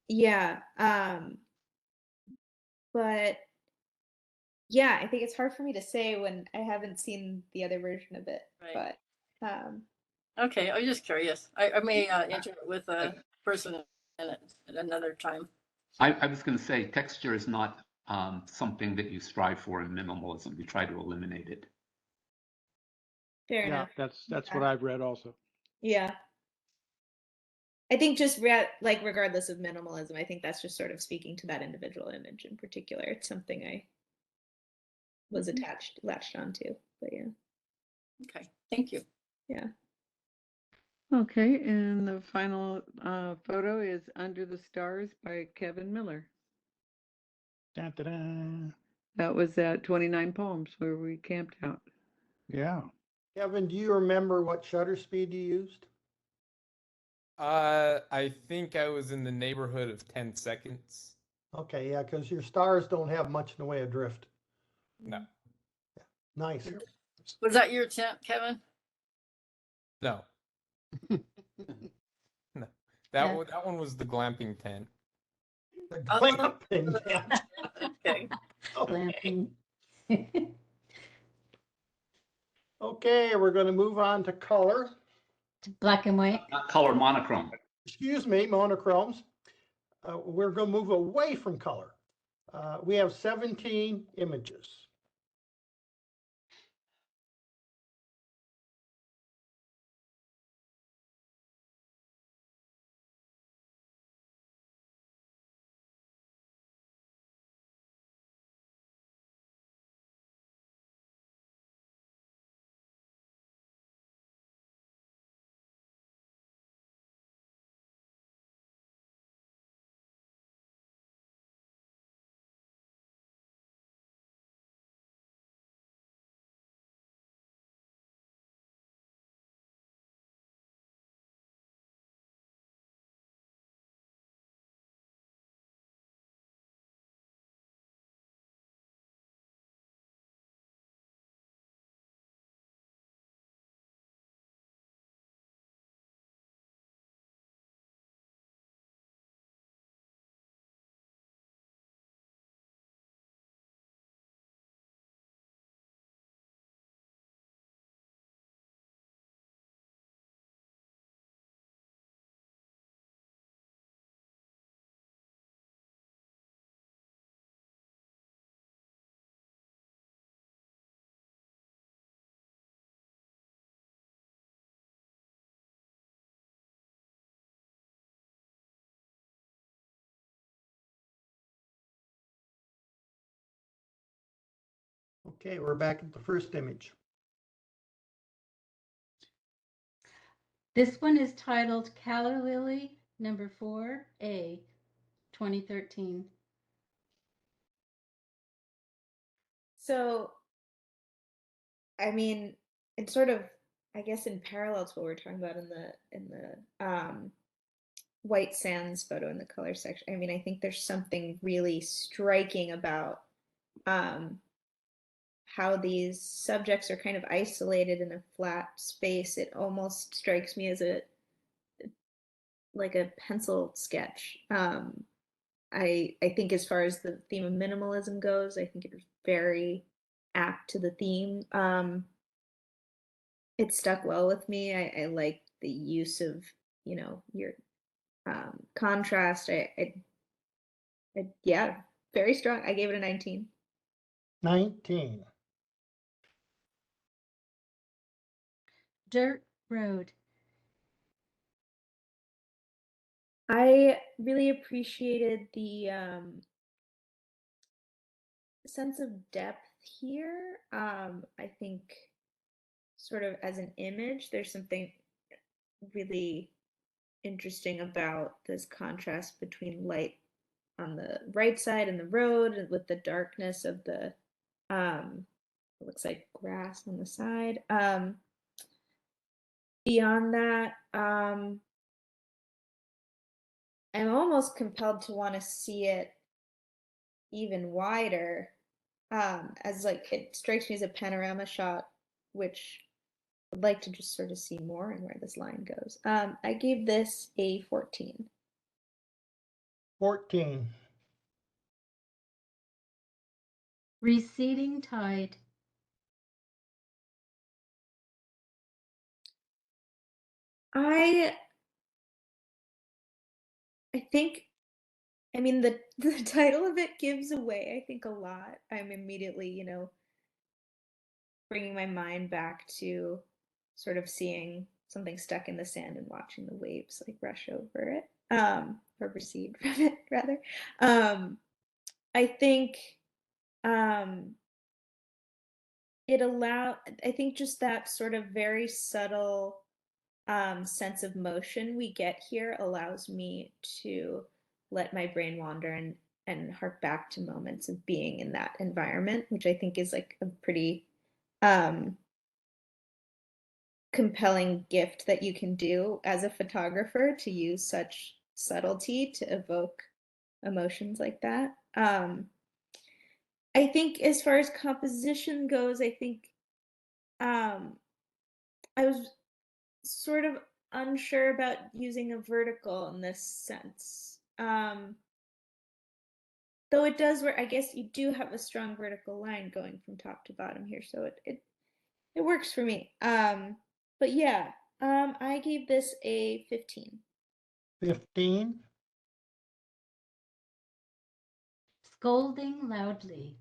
Yeah, but yeah, I think it's hard for me to say when I haven't seen the other version of it. Right. But Okay, I was just curious. I may enter it with a person in it at another time. I was going to say, texture is not something that you strive for in minimalism. You try to eliminate it. fair Yeah, enough. that's what I've read also. Yeah. I think just like regardless of minimalism, I think that's just sort of speaking to that individual image in particular. It's something I was latched onto. But yeah. Okay, thank you. Yeah. Okay, and the final photo is Under the Stars by Kevin Miller. Dun, dun, dun. That was at 29 Palms where we camped out. Yeah. Kevin, do you remember what shutter speed you used? I think I was in the neighborhood of 10 seconds. Okay, yeah, because your stars don't have much in the way of drift. No, Nice. Was that your tent, Kevin? no. No. That one was the glamping tent. The glamping tent. Okay. Glamping. Okay, we're going to move on to color. Black and white. Not color, monochrome. Excuse me, monochromes. We're going to move away from color. We have 17 images. Okay, we're back at the first image. This one is titled Calla Lily number 4A, 2013. So, I mean, it's sort of, I guess, in parallel to what we're talking about in the white sands photo in the color section. I mean, I think there's something really striking about how these subjects are kind of isolated in a flat space. It almost strikes me as like a pencil sketch. I think as far as the theme of minimalism goes, I think it's very apt to the theme. It stuck well with me. I like the use of, your contrast. Yeah, very strong. I gave it a 19. 19. Dirt Road. I really appreciated the sense of depth here. I think sort of as an image, there's something really interesting about this contrast between light on the right side and the road and with the darkness of the it looks like grass on the side. Beyond that, I'm almost compelled to want to see it even wider. As like it strikes me as a panorama shot, which I'd like to just sort of see more and where this line goes. I gave this a 14. 14. Receding Tide. I think, I mean, the title of it gives away, I think, a lot. I'm immediately, bringing my mind back to sort of seeing something stuck in the sand and watching the waves like rush over it, or recede from it, rather. I think I think just that sort of very subtle sense of motion we get here allows me to let my brain wander and hark back to moments of being in that environment, which I think is like a pretty compelling gift that you can do as a photographer, to use such subtlety to evoke emotions like that. I think as far as composition goes, I think I was sort of unsure about using a vertical in this sense. though it does work, I guess you do have a strong vertical line going from top to bottom here, so it works for me. But yeah, I gave this a 15. 15. Scolding loudly.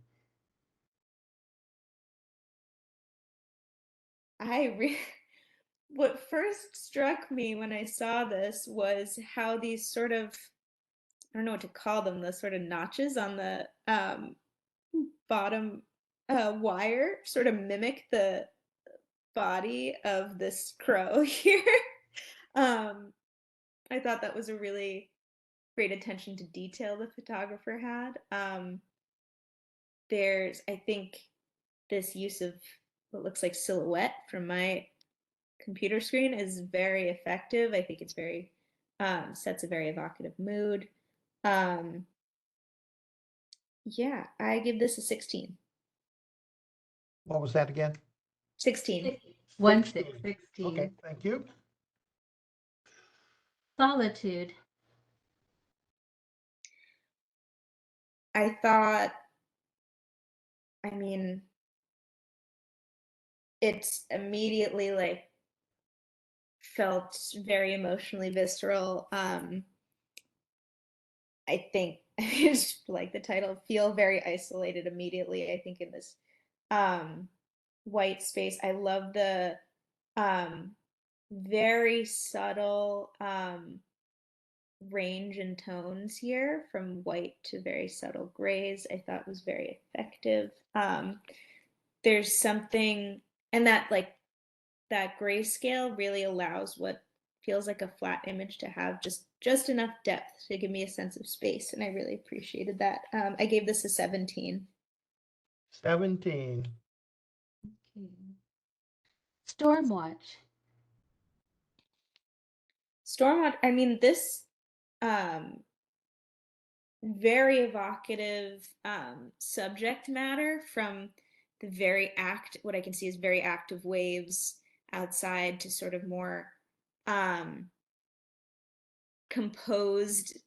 What first struck me when I saw this was how these sort of, I don't know what to call them, the sort of notches on the bottom wire sort of mimic the body of this crow here. I thought that was a really great attention to detail the photographer had. There's, I think, this use of what looks like silhouette from my computer screen is very effective. I think it's very, sets a very evocative mood. Yeah, I give this a 16. What was that again? 16. 16. Okay, thank you. Solitude. I thought, I mean, it's immediately like felt very emotionally visceral. I think it's like the title, feel very isolated immediately. I think in this white space, I love the very subtle range and tones here from white to very subtle grays. I thought was very effective. There's something, and that like that grayscale really allows what feels like a flat image to have just enough depth to give me a sense of space, and I really appreciated that. I gave this a 17. 17. Okay. Stormwatch. Stormwatch, I mean, this very evocative subject matter from the very what I can see is very active waves outside to sort of more composed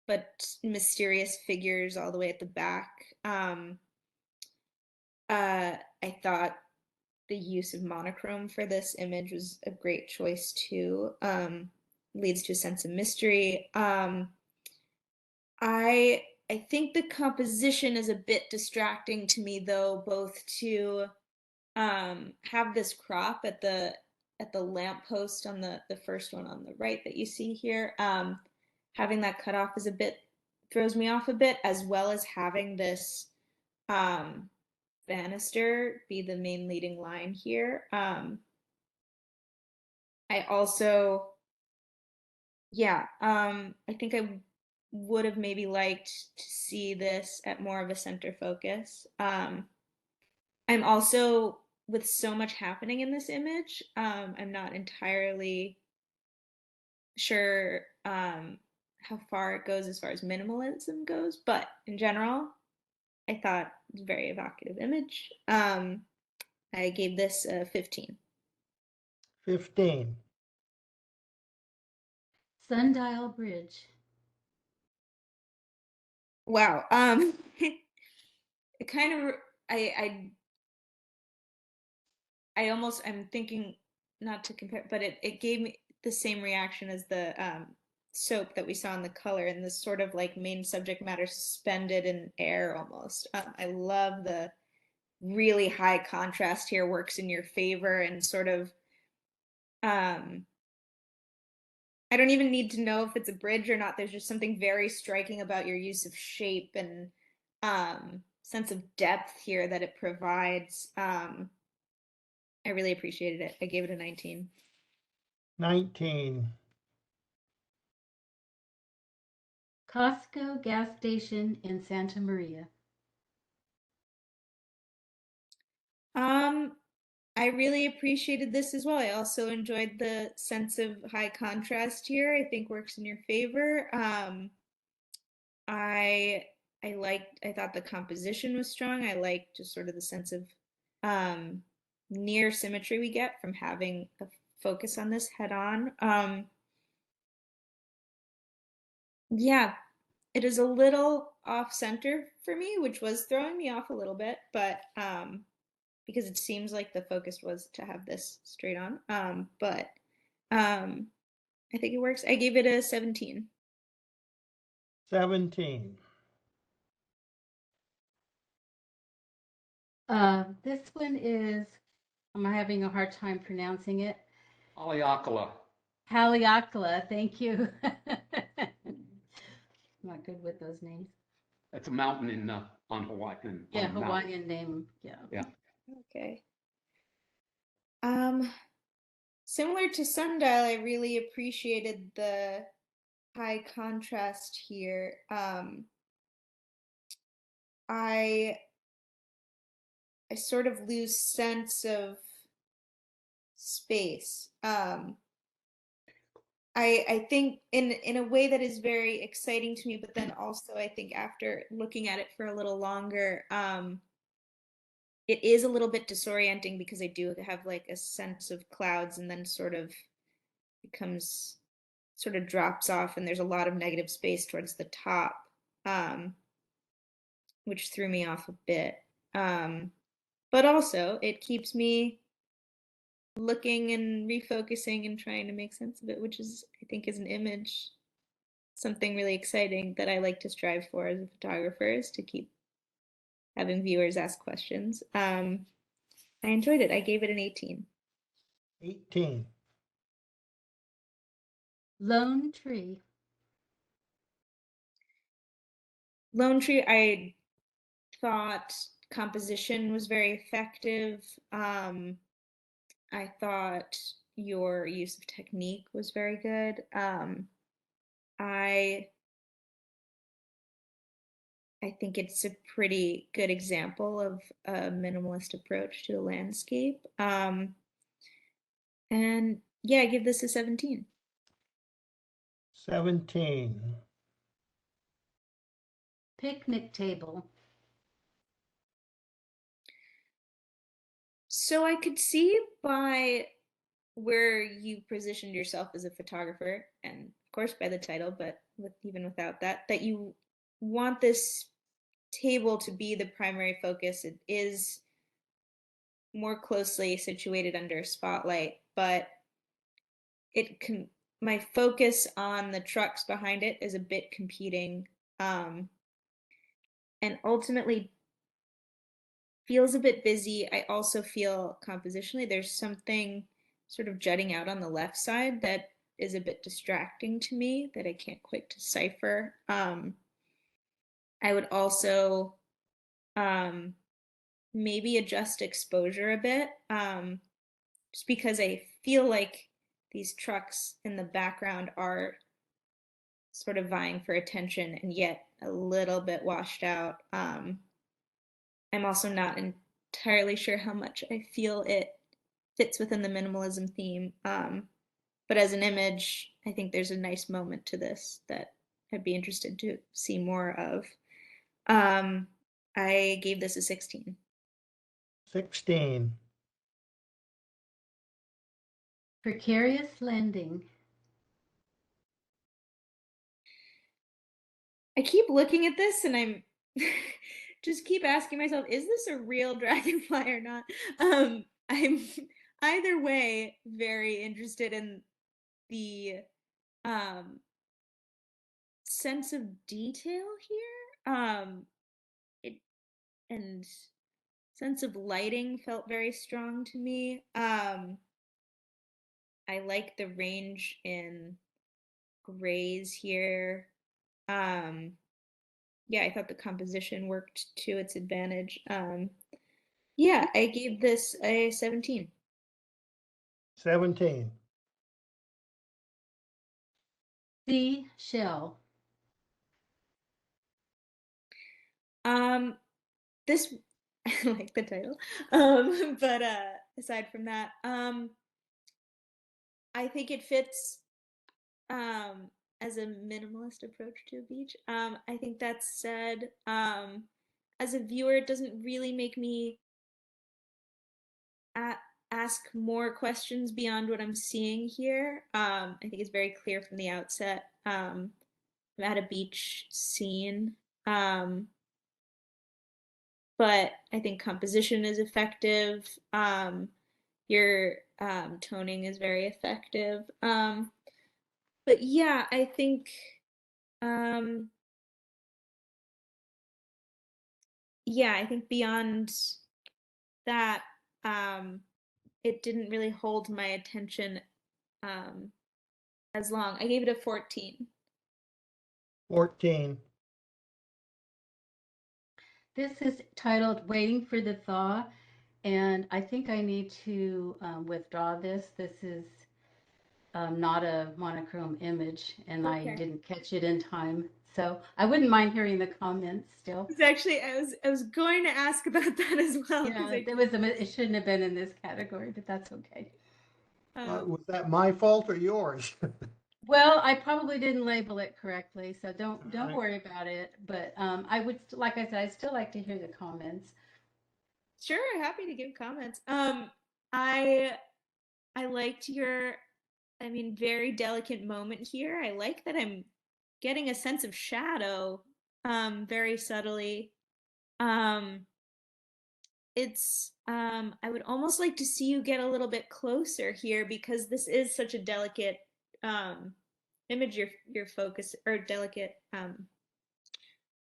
but mysterious figures all the way at the back. I thought the use of monochrome for this image was a great choice too. Leads to a sense of mystery. I think the composition is a bit distracting to me though, both to have this crop at the lamppost on the first one on the right that you see here. Having that cut off is a bit, throws me off a bit, as well as having this banister be the main leading line here. I also, yeah, I think I would have maybe liked to see this at more of a center focus. I'm also, with so much happening in this image, I'm not entirely sure how far it goes as far as minimalism goes, but in general, I thought it was a very evocative image. I gave this a 15. 15. Sundial Bridge. Wow. It kind of, I almost, I'm thinking not to compare, but it gave me the same reaction as the soap that we saw in the color, and this sort of like main subject matter suspended in air almost. I love the really high contrast here, works in your favor, and sort of I don't even need to know if it's a bridge or not. There's just something very striking about your use of shape and sense of depth here that it provides. I really appreciated it. I gave it a 19. 19. Costco gas station in Santa Maria. I really appreciated this as well. I also enjoyed the sense of high contrast here. I think works in your favor. I thought the composition was strong. I liked just sort of the sense of near symmetry we get from having a focus on this head on. Yeah, it is a little off center for me, which was throwing me off a little bit, but because it seems like the focus was to have this straight on. But I think it works. I gave it a 17. 17. This one is, I'm having a hard time pronouncing it. Haleakala. Haleakala, thank you. Not good with those names. That's a mountain in on Hawaii. Yeah, on a mountain. Hawaiian name, yeah. Yeah. Okay. Similar to Sundial, I really appreciated the high contrast here. I sort of lose sense of space. I think in a way that is very exciting to me, but then also I think after looking at it for a little longer, it is a little bit disorienting because I do have like a sense of clouds and then sort of drops off and there's a lot of negative space towards the top, which threw me off a bit. But also it keeps me looking and refocusing and trying to make sense of it, which is, I think, is an image, something really exciting that I like to strive for as a photographer, is to keep having viewers ask questions. I enjoyed it. I gave it an 18. 18. Lone Tree. Lone Tree, I thought composition was very effective. I thought your use of technique was very good. I think it's a pretty good example of a minimalist approach to the landscape. And yeah, I give this a 17. 17. Picnic table. So I could see by where you positioned yourself as a photographer, and of course by the title, but even without that, that you want this table to be the primary focus. It is more closely situated under spotlight, but my focus on the trucks behind it is a bit competing, and ultimately feels a bit busy. I also feel compositionally there's something sort of jutting out on the left side that is a bit distracting to me that I can't quite decipher. I would also maybe adjust exposure a bit, just because I feel like these trucks in the background are sort of vying for attention and yet a little bit washed out. I'm also not entirely sure how much I feel it fits within the minimalism theme. But as an image, I think there's a nice moment to this that I'd be interested to see more of. I gave this a 16. 16. Precarious landing. I keep looking at this and I'm just keep asking myself, is this a real dragonfly or not? I'm either way very interested in the sense of detail here. It and sense of lighting felt very strong to me. I like the range in grays here. Yeah, I thought the composition worked to its advantage. Yeah, I gave this a 17. 17. Sea shell. This I like the title. But aside from that, I think it fits as a minimalist approach to a beach. I think that said, as a viewer, it doesn't really make me ask more questions beyond what I'm seeing here. I think it's very clear from the outset. I'm at a beach scene. But I think composition is effective. Your toning is very effective. But yeah, I think yeah, I think beyond that, it didn't really hold my attention as long. I gave it a 14. 14. This is titled Waiting for the Thaw, and I think I need to withdraw this. This is not a monochrome image, and I Okay. didn't catch it in time. So I wouldn't mind hearing the comments still. It's actually, I was going to ask about that as well. Yeah, I, it shouldn't have been in this category, but that's okay. Was that my fault or yours? Well, I probably didn't label it correctly, so don't Alright. worry about it. But I would, like I said, I'd still like to hear the comments. sure, happy to give comments. I liked your, I mean, very delicate moment here. I like that I'm getting a sense of shadow, very subtly. It's, I would almost like to see you get a little bit closer here because this is such a delicate, image you're focus or delicate,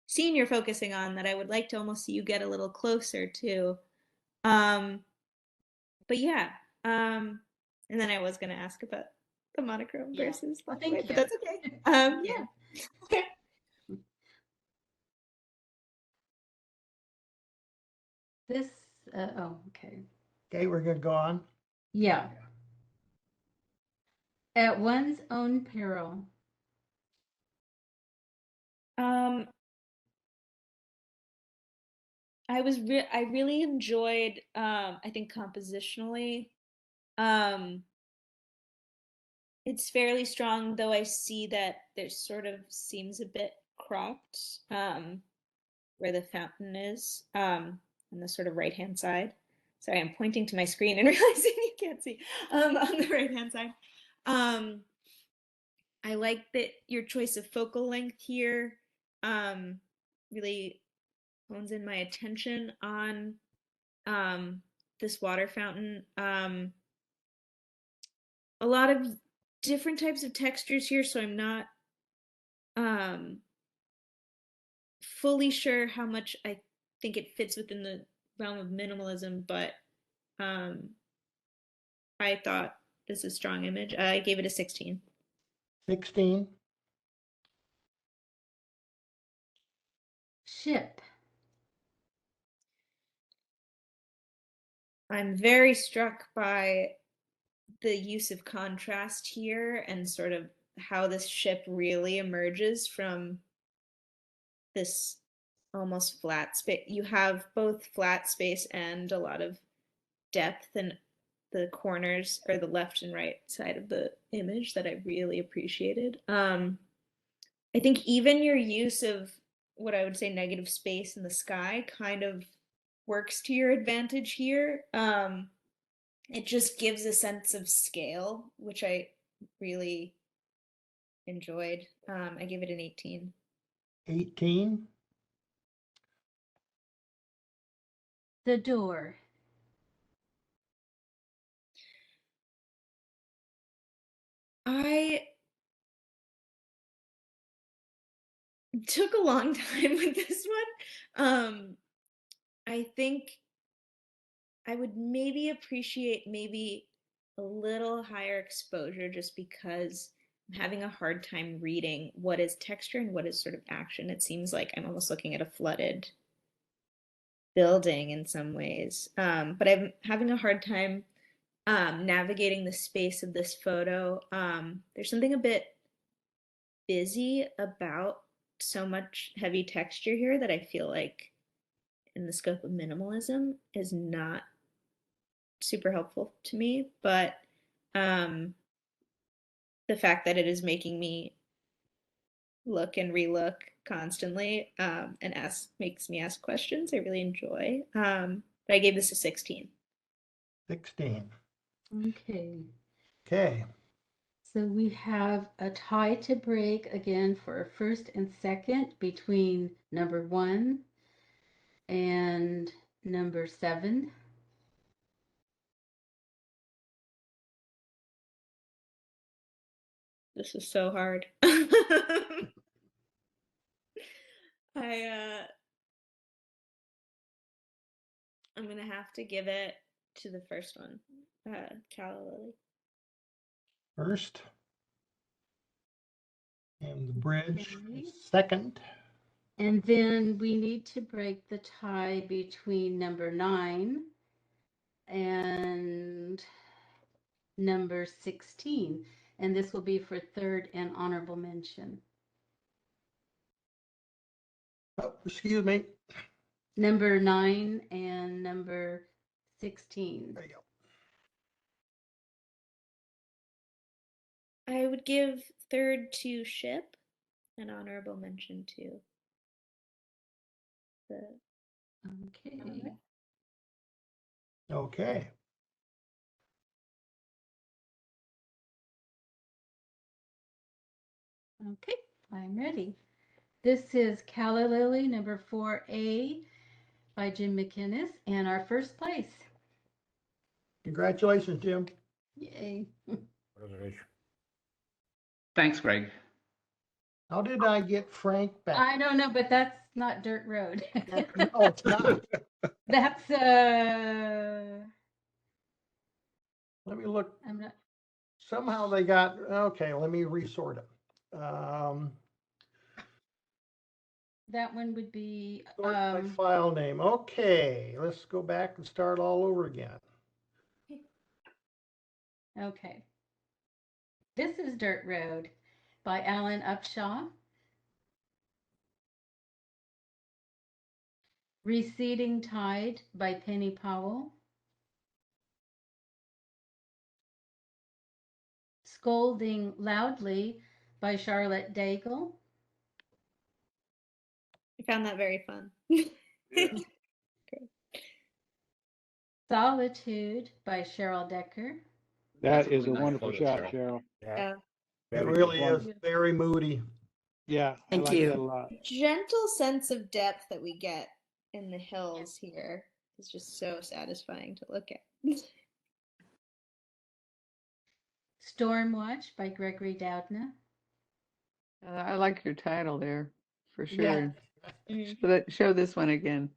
scene you're focusing on that I would like to almost see you get a little closer to. Um, but yeah, and then I was gonna ask about the monochrome Yeah. versus Well, black and thank white, but you. that's okay. Yeah. Okay. This, oh, okay. Okay, we're gonna go on. Yeah. At one's own peril. Um, I really enjoyed I think compositionally. Um, it's fairly strong, though I see that there sort of seems a bit cropped where the fountain is on the sort of right hand side. Sorry, I'm pointing to my screen and realizing you can't see on the right hand side. Um, I like that your choice of focal length here really hones in my attention on this water fountain. A lot of different types of textures here, so I'm not um, fully sure how much I think it fits within the realm of minimalism, but um, I thought this is a strong image. I gave it a 16. 16. Ship. I'm very struck by the use of contrast here and sort of how this ship really emerges from this almost flat space. You have both flat space and a lot of depth in the corners or the left and right side of the image that I really appreciated. I think even your use of what I would say negative space in the sky kind of works to your advantage here. It just gives a sense of scale, which I really enjoyed. I give it an 18. 18. The door. I took a long time with this one. I think I would maybe appreciate maybe a little higher exposure just because I'm having a hard time reading what is texture and what is sort of action. It seems like I'm almost looking at a flooded building in some ways. But I'm having a hard time navigating the space of this photo. There's something a bit busy about so much heavy texture here that I feel like in the scope of minimalism is not super helpful to me, but um, the fact that it is making me look and relook constantly and makes me ask questions I really enjoy. But I gave this a 16. 16. Okay. Okay. So we have a tie to break again for first and second between number 1 and number 7. This is so hard. I'm gonna have to give it to the first one, Calla Lily. First. And the bridge, Okay. second. And then we need to break the tie between number 9 and number 16. And this will be for third and honorable mention. Oh, excuse me. Number 9 and number 16. There you go. I would give third to ship, an honorable mention to the. Okay. Okay. Okay, I'm ready. This is Calla Lily, number 4A by Jim McInnes, and our first place. Congratulations, Jim. Yay. Thanks, Greg. How did I get Frank back? I don't know, but that's not dirt road. No, it's not. That's Let me look. I'm not. Somehow they got, okay, let me resort it. That one would be Sort by file name. Okay, let's go back and start all over again. okay. This is Dirt Road by Alan Upshaw. Receding Tide by Penny Powell. Scolding Loudly by Charlotte Daigle. I found that very fun. Yeah. Solitude by Cheryl Decker. That That's is a really nice wonderful photo, shot, Cheryl. Cheryl. Yeah. It Very really good. is very moody. Yeah, I Thank like you. that a lot. Gentle sense of depth that we get in the hills here is just so satisfying to look at. Stormwatch by Gregory Doudna. I like your title there, for Yeah. sure. Show this one again.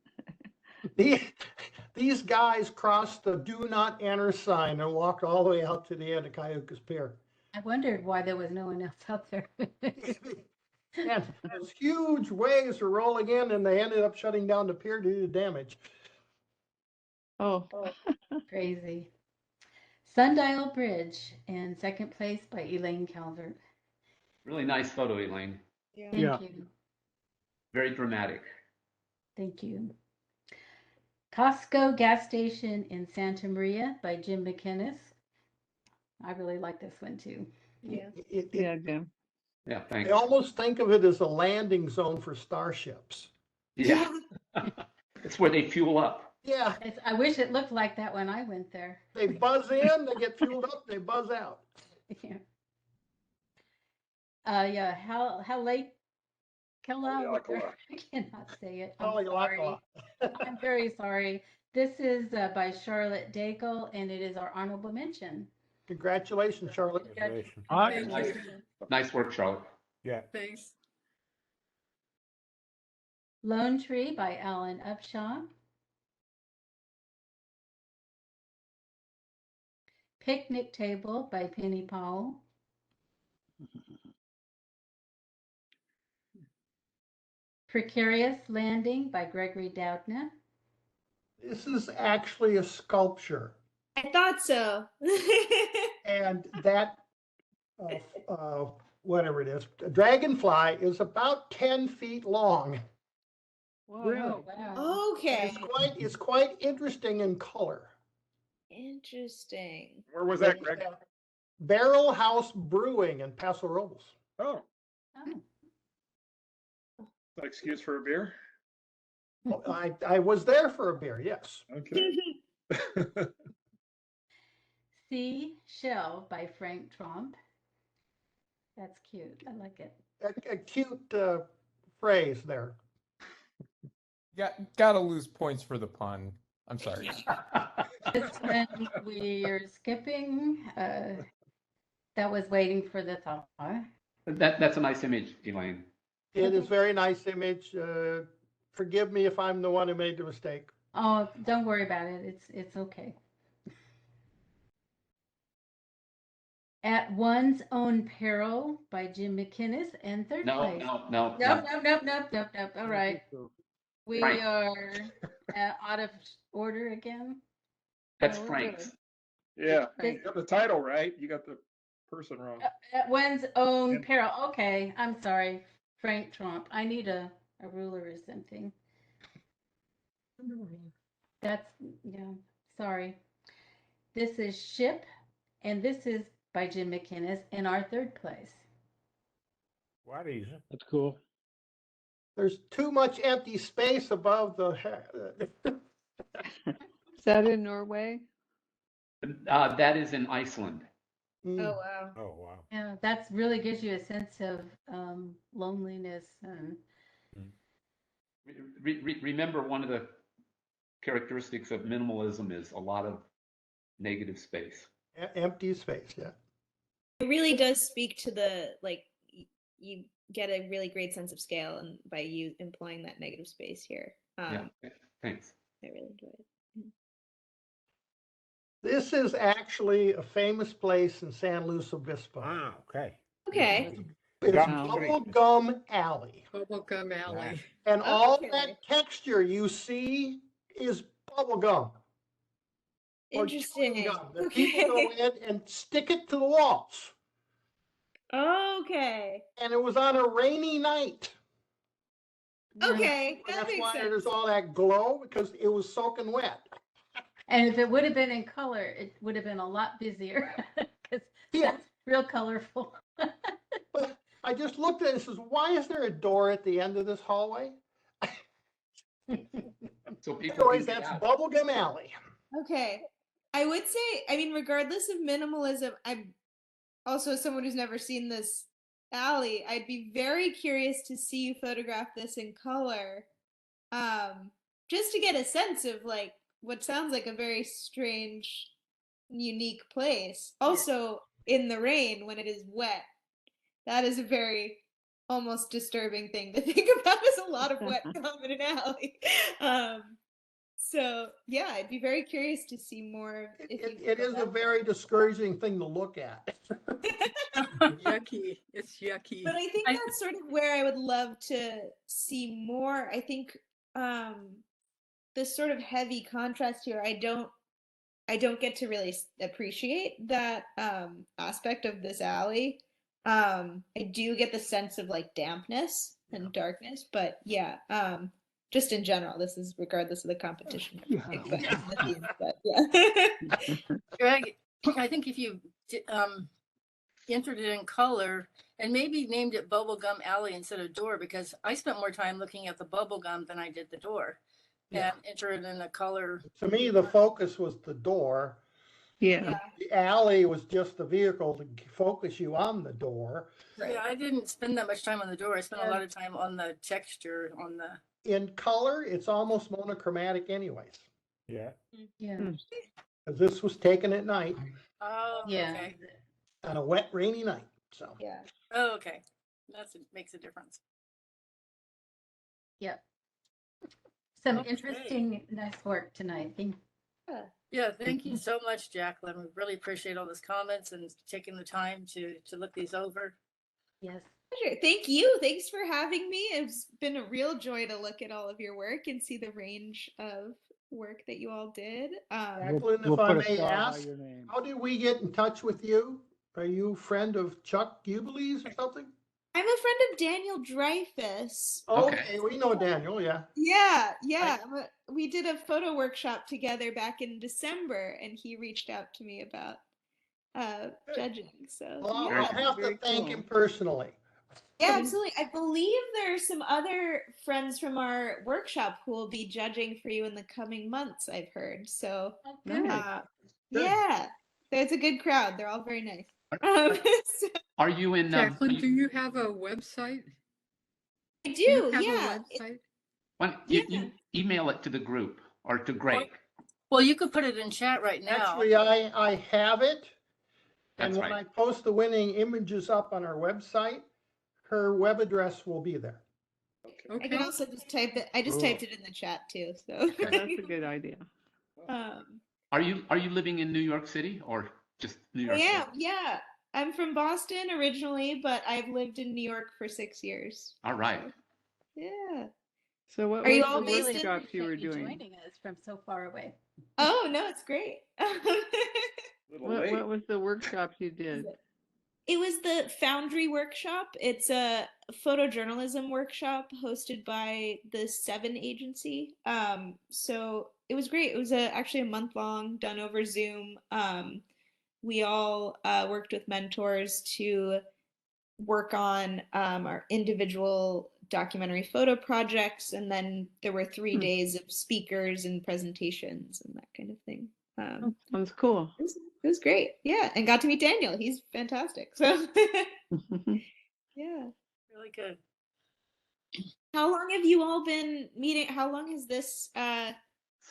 These guys crossed the do not enter sign and walked all the way out to the end of Cayucas Pier. I wondered why there was no one else out there. And those huge waves were rolling in and they ended up shutting down the pier due to damage. Oh, Crazy. Sundial Bridge in second place by Elaine Calvert. Really nice photo, Elaine. Yeah. Thank Yeah. you. Very dramatic. Thank you. Costco Gas Station in Santa Maria by Jim McInnes. I really like this one too. Yeah. yeah, Jim. Yeah, I thanks. almost think of it as a landing zone for starships. Yeah. It's where they fuel up. Yeah, I wish it looked like that when I went there. they buzz in, they get fueled up, they buzz out. Yeah. Yeah. How late? I cannot say it. I'm sorry. I'm very sorry. This is by Charlotte Daigle, and it is our honorable mention. Congratulations, Charlotte. Congratulations. All right. Thank Nice, you. nice work, Charlotte. Yeah. Thanks. Lone Tree by Alan Upshaw. Picnic Table by Penny Powell. Precarious Landing by Gregory Doudna. This is actually a sculpture. I thought so. And that, whatever it is, dragonfly is about 10 feet long. Wow. Wow. Okay. It's quite interesting in color. Interesting. Where was that, Greg? Barrel House Brewing in Paso Robles. Oh, Oh. an excuse for a beer? I was there for a beer, yes. Okay. Sea Shell by Frank Tromp. That's cute. I like it. A cute phrase there. Gotta lose points for the pun. I'm sorry. This one we're skipping. That was waiting for the thaw. That's a nice image, Elaine. It is very nice image. Forgive me if I'm the one who made the mistake. Oh, don't worry about it. It's okay. At One's Own Peril by Jim McInnes and third place. No. Nope. All right. We Frank. are out of order again. That's Oh, Frank's. Yeah, Frank. you got the title right. You got the person wrong. At One's Own Peril. Okay, I'm sorry. Frank Trump. I need a ruler or something. That's, yeah, sorry. This is Ship, and this is by Jim McInnes in our third place. What is it? That's cool. There's too much empty space above the. Is that in Norway? That is in Iceland. Oh, wow. Oh, wow. Yeah, that really gives you a sense of loneliness and. Remember, one of the characteristics of minimalism is a lot of negative space. Empty space, yeah. It really does speak to the, like, you get a really great sense of scale and by you employing that negative space here. Yeah, thanks. I really enjoy it. This is actually a famous place in San Luis Obispo. Ah, okay. Okay. It's Wow. Bubblegum Alley. Bubblegum Alley. And all Okay. that texture you see is bubblegum. Or chewing Interesting. gum that people go in and stick it to the walls. Okay. And it was on a rainy night. Okay. And That that's makes why sense. there's all that glow, because it was soaking wet. And if it would have been in color, it would have been a lot busier because Yeah. that's real colorful. But I just looked at it and says, why is there a door at the end of this hallway? So people Anyways, can get that's out. Bubblegum Alley. Okay. I would say, I mean, regardless of minimalism, I'm also someone who's never seen this alley. I'd be very curious to see you photograph this in color, just to get a sense of like what sounds like a very strange, unique place. Also, in the rain when it is wet, that is a very almost disturbing thing to think about. Is a lot of wet gum in an alley. So yeah, I'd be very curious to see more. It is a very discouraging thing to look at. Yucky. It's yucky. But I think that's sort of where I would love to see more. I think this sort of heavy contrast here, I don't get to really appreciate that aspect of this alley. I do get the sense of like dampness and darkness, but yeah, just in general, this is regardless of the competition. But yeah. Greg, I think if you entered it in color and maybe named it Bubblegum Alley instead of door, because I spent more time looking at the bubblegum than I did the door. Yeah. And enter it in a color. To me, the focus was the door. Yeah. The alley was just the vehicle to focus you on the door. Yeah, I didn't spend that much time on the door. I spent a lot of time on the texture, on the. In color, it's almost monochromatic anyways. Yeah. Yeah. Because this was taken at night Oh, Yeah. okay. on a wet, rainy night. So Yeah. Oh, okay. Makes a difference. Yep. Some Okay. interesting, nice work tonight. Thank Yeah, thank you so much, Jacqueline. We really appreciate all those comments and taking the time to look these over. Yes. Pleasure. Thank you. Thanks for having me. It's been a real joy to look at all of your work and see the range of work that you all did. Jacqueline, We'll if I put a may star by ask, your name. how did we get in touch with you? Are you a friend of Chuck Jubilees or something? I'm a friend of Daniel Dreyfus. Okay, we know Daniel, yeah. Yeah. We did a photo workshop together back in December, and he reached out to me about judging. So Well, yeah. I'll have to thank him personally. Yeah, absolutely. I believe there are some other friends from our workshop who will be judging for you in the coming months, I've heard. So, Nice. yeah, it's a good crowd. They're all very nice. So Are you in? Jacqueline, do you have a website? I Do you do, have yeah. a website? You email it to the group or to Greg. Well, you could put it in chat right now. Actually, I have it. And That's when right. I post the winning images up on our website, her web address will be there. I can also just type it. I just Cool. typed it in the chat too. So Okay. That's a good idea. Are you living in New York City or just New York I State? am, yeah. I'm from Boston originally, but I've lived in New York for 6 years. All right. So, yeah. So what Are you was all the based in- workshops you were Appreciate you doing? joining us from so far away. Oh no, it's great. What was the workshops you did? It was the Foundry workshop. It's a photojournalism workshop hosted by the Seven Agency. So it was great. It was actually a month long, done over Zoom. We all worked with mentors to work on our individual documentary photo projects, and then there were 3 days of speakers and presentations and that kind of thing. Sounds cool. It was great, yeah, and got to meet Daniel. He's fantastic. So yeah, Really good. how long have you all been meeting? How long has this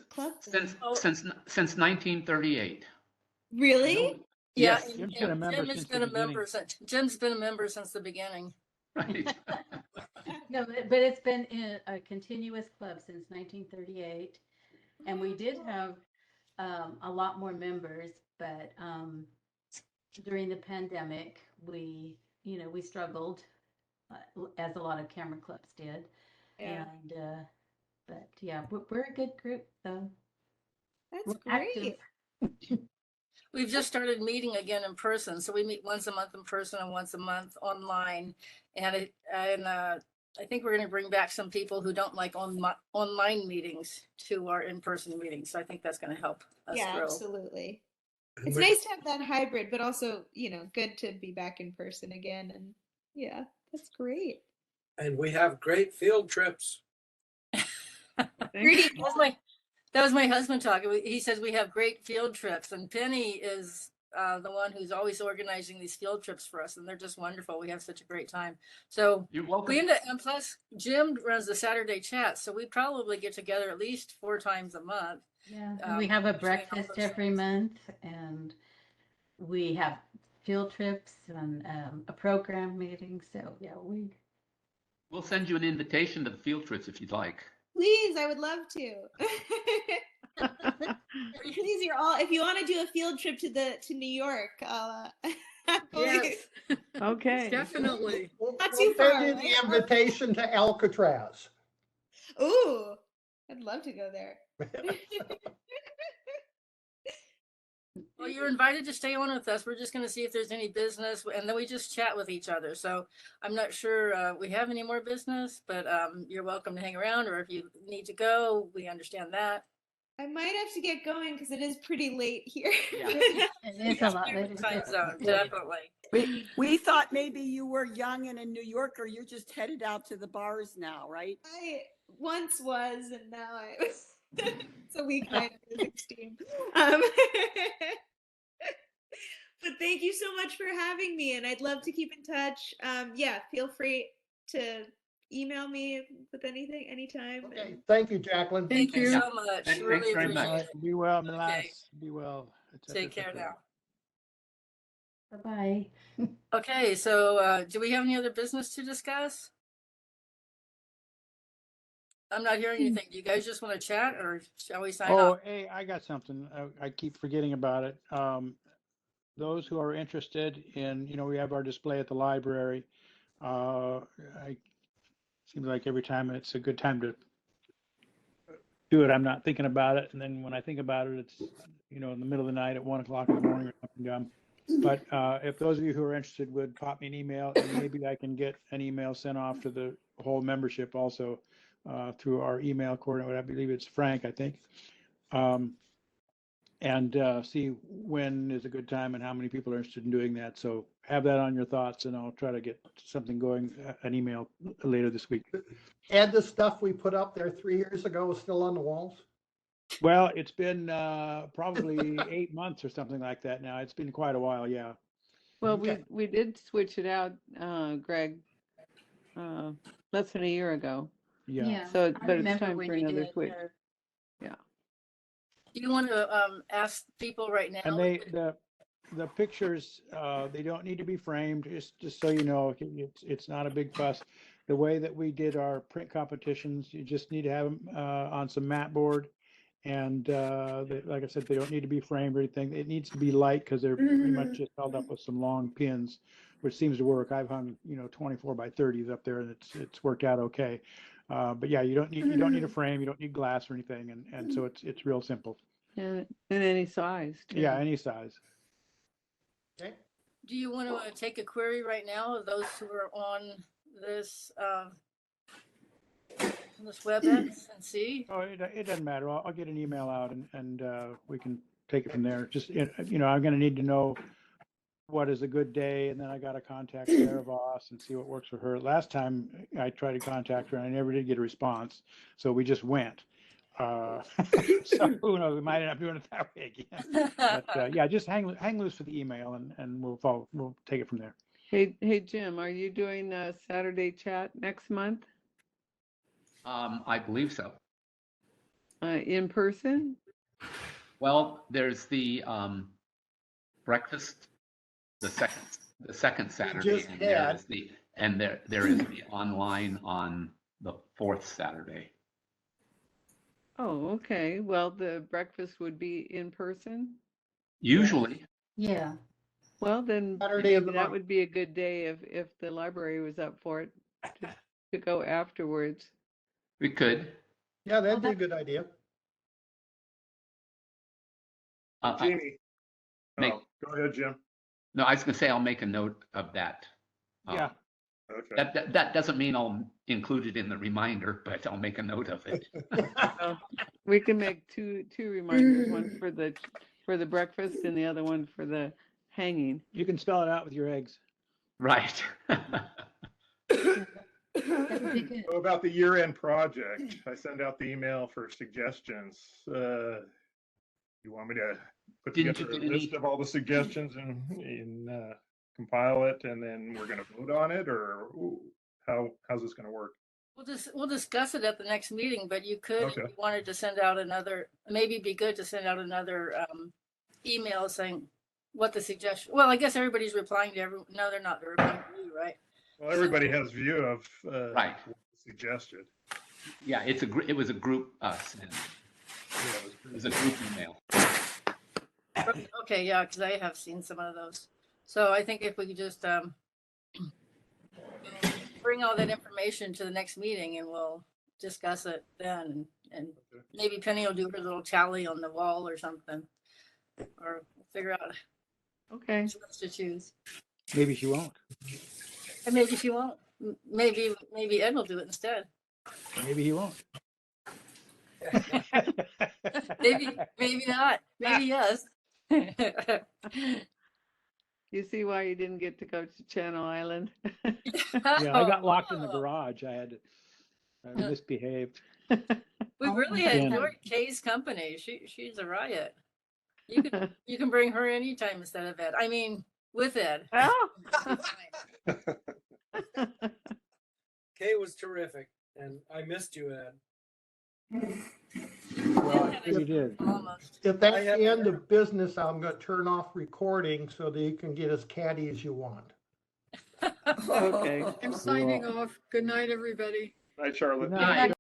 club been? Since 1938. Really? Yeah, Yes. and Jim's been a member Jim has since been the a member beginning. since Jim's been a member since the beginning. Right. No, but it's been in a continuous club since 1938, and we did have a lot more members, but during the pandemic, we struggled, as a lot of camera clubs did, Yeah. and but yeah, we're a good group, so That's we're great. active. We've just started meeting again in person, so we meet once a month in person and once a month online. And I think we're going to bring back some people who don't like online meetings to our in-person meetings. So I think that's going to help us Yeah, grow. absolutely. It's nice to have that hybrid, but also, good to be back in person again. And yeah, that's great. And we have great field trips. Rudy, That was my husband talking. He says we have great field trips, and Penny is the one who's always organizing these field trips for us, and they're just wonderful. We have such a great time. So You're welcome. we end up, and plus Jim runs the Saturday chat, so we probably get together at least 4 times a month. Yeah, and we have a between all breakfast those every things. month, and we have field trips and a program meeting. So yeah, We'll send you an invitation to the field trips if you'd like. please, I would love to. Please, if you want to do a field trip to New York, I'll Yes, Okay. Definitely. Not We'll too far, send you right? the invitation to Alcatraz. Ooh, I'd love to go there. well, you're invited to stay on with us. We're just going to see if there's any business, and then we just chat with each other. So I'm not sure we have any more business, but you're welcome to hang around, or if you need to go, we understand that. I might have to get going because it is pretty late here. it is a lot later. Time zone, definitely. We thought maybe you were young and a New Yorker. You're just headed out to the bars now, right? I once was, and now it's a weeknight at the 16. But thank you so much for having me, and I'd love to keep in touch. Yeah, feel free to email me with anything anytime. Okay, thank you, Jacqueline. Thank you Yeah. so much. Thanks Really very much. appreciate it. Be well, Milas. Okay. Be well. et cetera, Take et care cetera. now. Bye. Okay, so do we have any other business to discuss? I'm not hearing anything. Do you guys just want to chat, or shall we sign Oh, off? hey, I got something. I keep forgetting about it. Those who are interested in, we have our display at the library. Seems like every time it's a good time to do it, I'm not thinking about it. And then when I think about it, it's, in the middle of the night at 1 o'clock in the morning or something dumb. But if those of you who are interested would pop me an email, and maybe I can get an email sent off to the whole membership also through our email coordinator. I believe it's Frank, I think. And see when is a good time and how many people are interested in doing that. So have that on your thoughts, and I'll try to get something going, an email later this week. Ed, the stuff we put up there 3 years ago is still on the walls? Well, it's been probably 8 months or something like that now. It's been quite a while, yeah. Well, Okay. we did switch it out, Greg, less than a year ago. Yeah. So, I but it's remember time when for you another did. switch. Yeah. Do you want to ask people right now? And the pictures, they don't need to be framed, just so you know, it's not a big fuss. The way that we did our print competitions, you just need to have them on some mat board. And like I said, they don't need to be framed or anything. It needs to be light because they're pretty much just held up with some long pins, which seems to work. I've hung, 24 by 30s up there, and it's worked out okay. But yeah, you don't need a frame, you don't need glass or anything, and so it's real simple. And in any size, too. Yeah, any size. Okay. Do you want to take a query right now of those who are on this WebEx and see? Oh, it doesn't matter. I'll get an email out and we can take it from there. Just, I'm going to need to know what is a good day, and then I got to contact Sarah Voss and see what works for her. Last time I tried to contact her and I never did get a response, so we just went. So who knows? We might end up doing it that way again. But yeah, just hang loose for the email, and we'll take it from there. Hey, Jim, are you doing a Saturday chat next month? I believe so. In person? Well, there's the breakfast, the second Saturday, just and there had. is there is the online on the fourth Saturday. Oh, okay. Well, the breakfast would be in person? Usually, Yeah. Well, then Saturday of maybe the that month. would be a good day if the library was up for it to go afterwards. we could. Yeah, that'd be a good idea. Jeannie. Make- Oh, go ahead, Jim. No, I was going to say I'll make a note of that. Yeah. Okay. That doesn't mean I'll include it in the reminder, but I'll make a note of it. We can make two reminders, one for the breakfast and the other one for the hanging. You can spell it out with your eggs. Right. That would be good. So about the year-end project, I send out the email for suggestions. You want me to put Didn't together you a get list any- of all the suggestions and compile it, and then we're going to vote on it, or how's this going to work? We'll discuss it at the next meeting, but you could, Okay. if you wanted to send out another, maybe it'd be good to send out another email saying what the suggestion, well, I guess everybody's replying to everyone. No, they're not. They're replying to you, right? Well, everybody has view of Right. what's suggested. Yeah, it was a group send. It was a group email. Okay, yeah, because I have seen some of those. So I think if we could just bring all that information to the next meeting and we'll discuss it then. And maybe Penny will do her little tally on the wall or something. Or figure out Okay. which ones to choose. Maybe she won't. And maybe she won't. Maybe Ed will do it instead. Maybe he won't. Maybe not. Maybe yes. You see why you didn't get to go to Channel Island? Yeah, I got locked in the garage. I misbehaved. We really Again. enjoyed Kay's company. She's a riot. You can bring her anytime instead of Ed. I mean, with Ed. Oh. Kay was terrific, and I missed you, Ed. Well, you did. Almost. If that's I have- the end of business, I'm going to turn off recording so that you can get as catty as you want. Okay. I'm signing off. Good night, everybody. Night, Charlotte. Good night.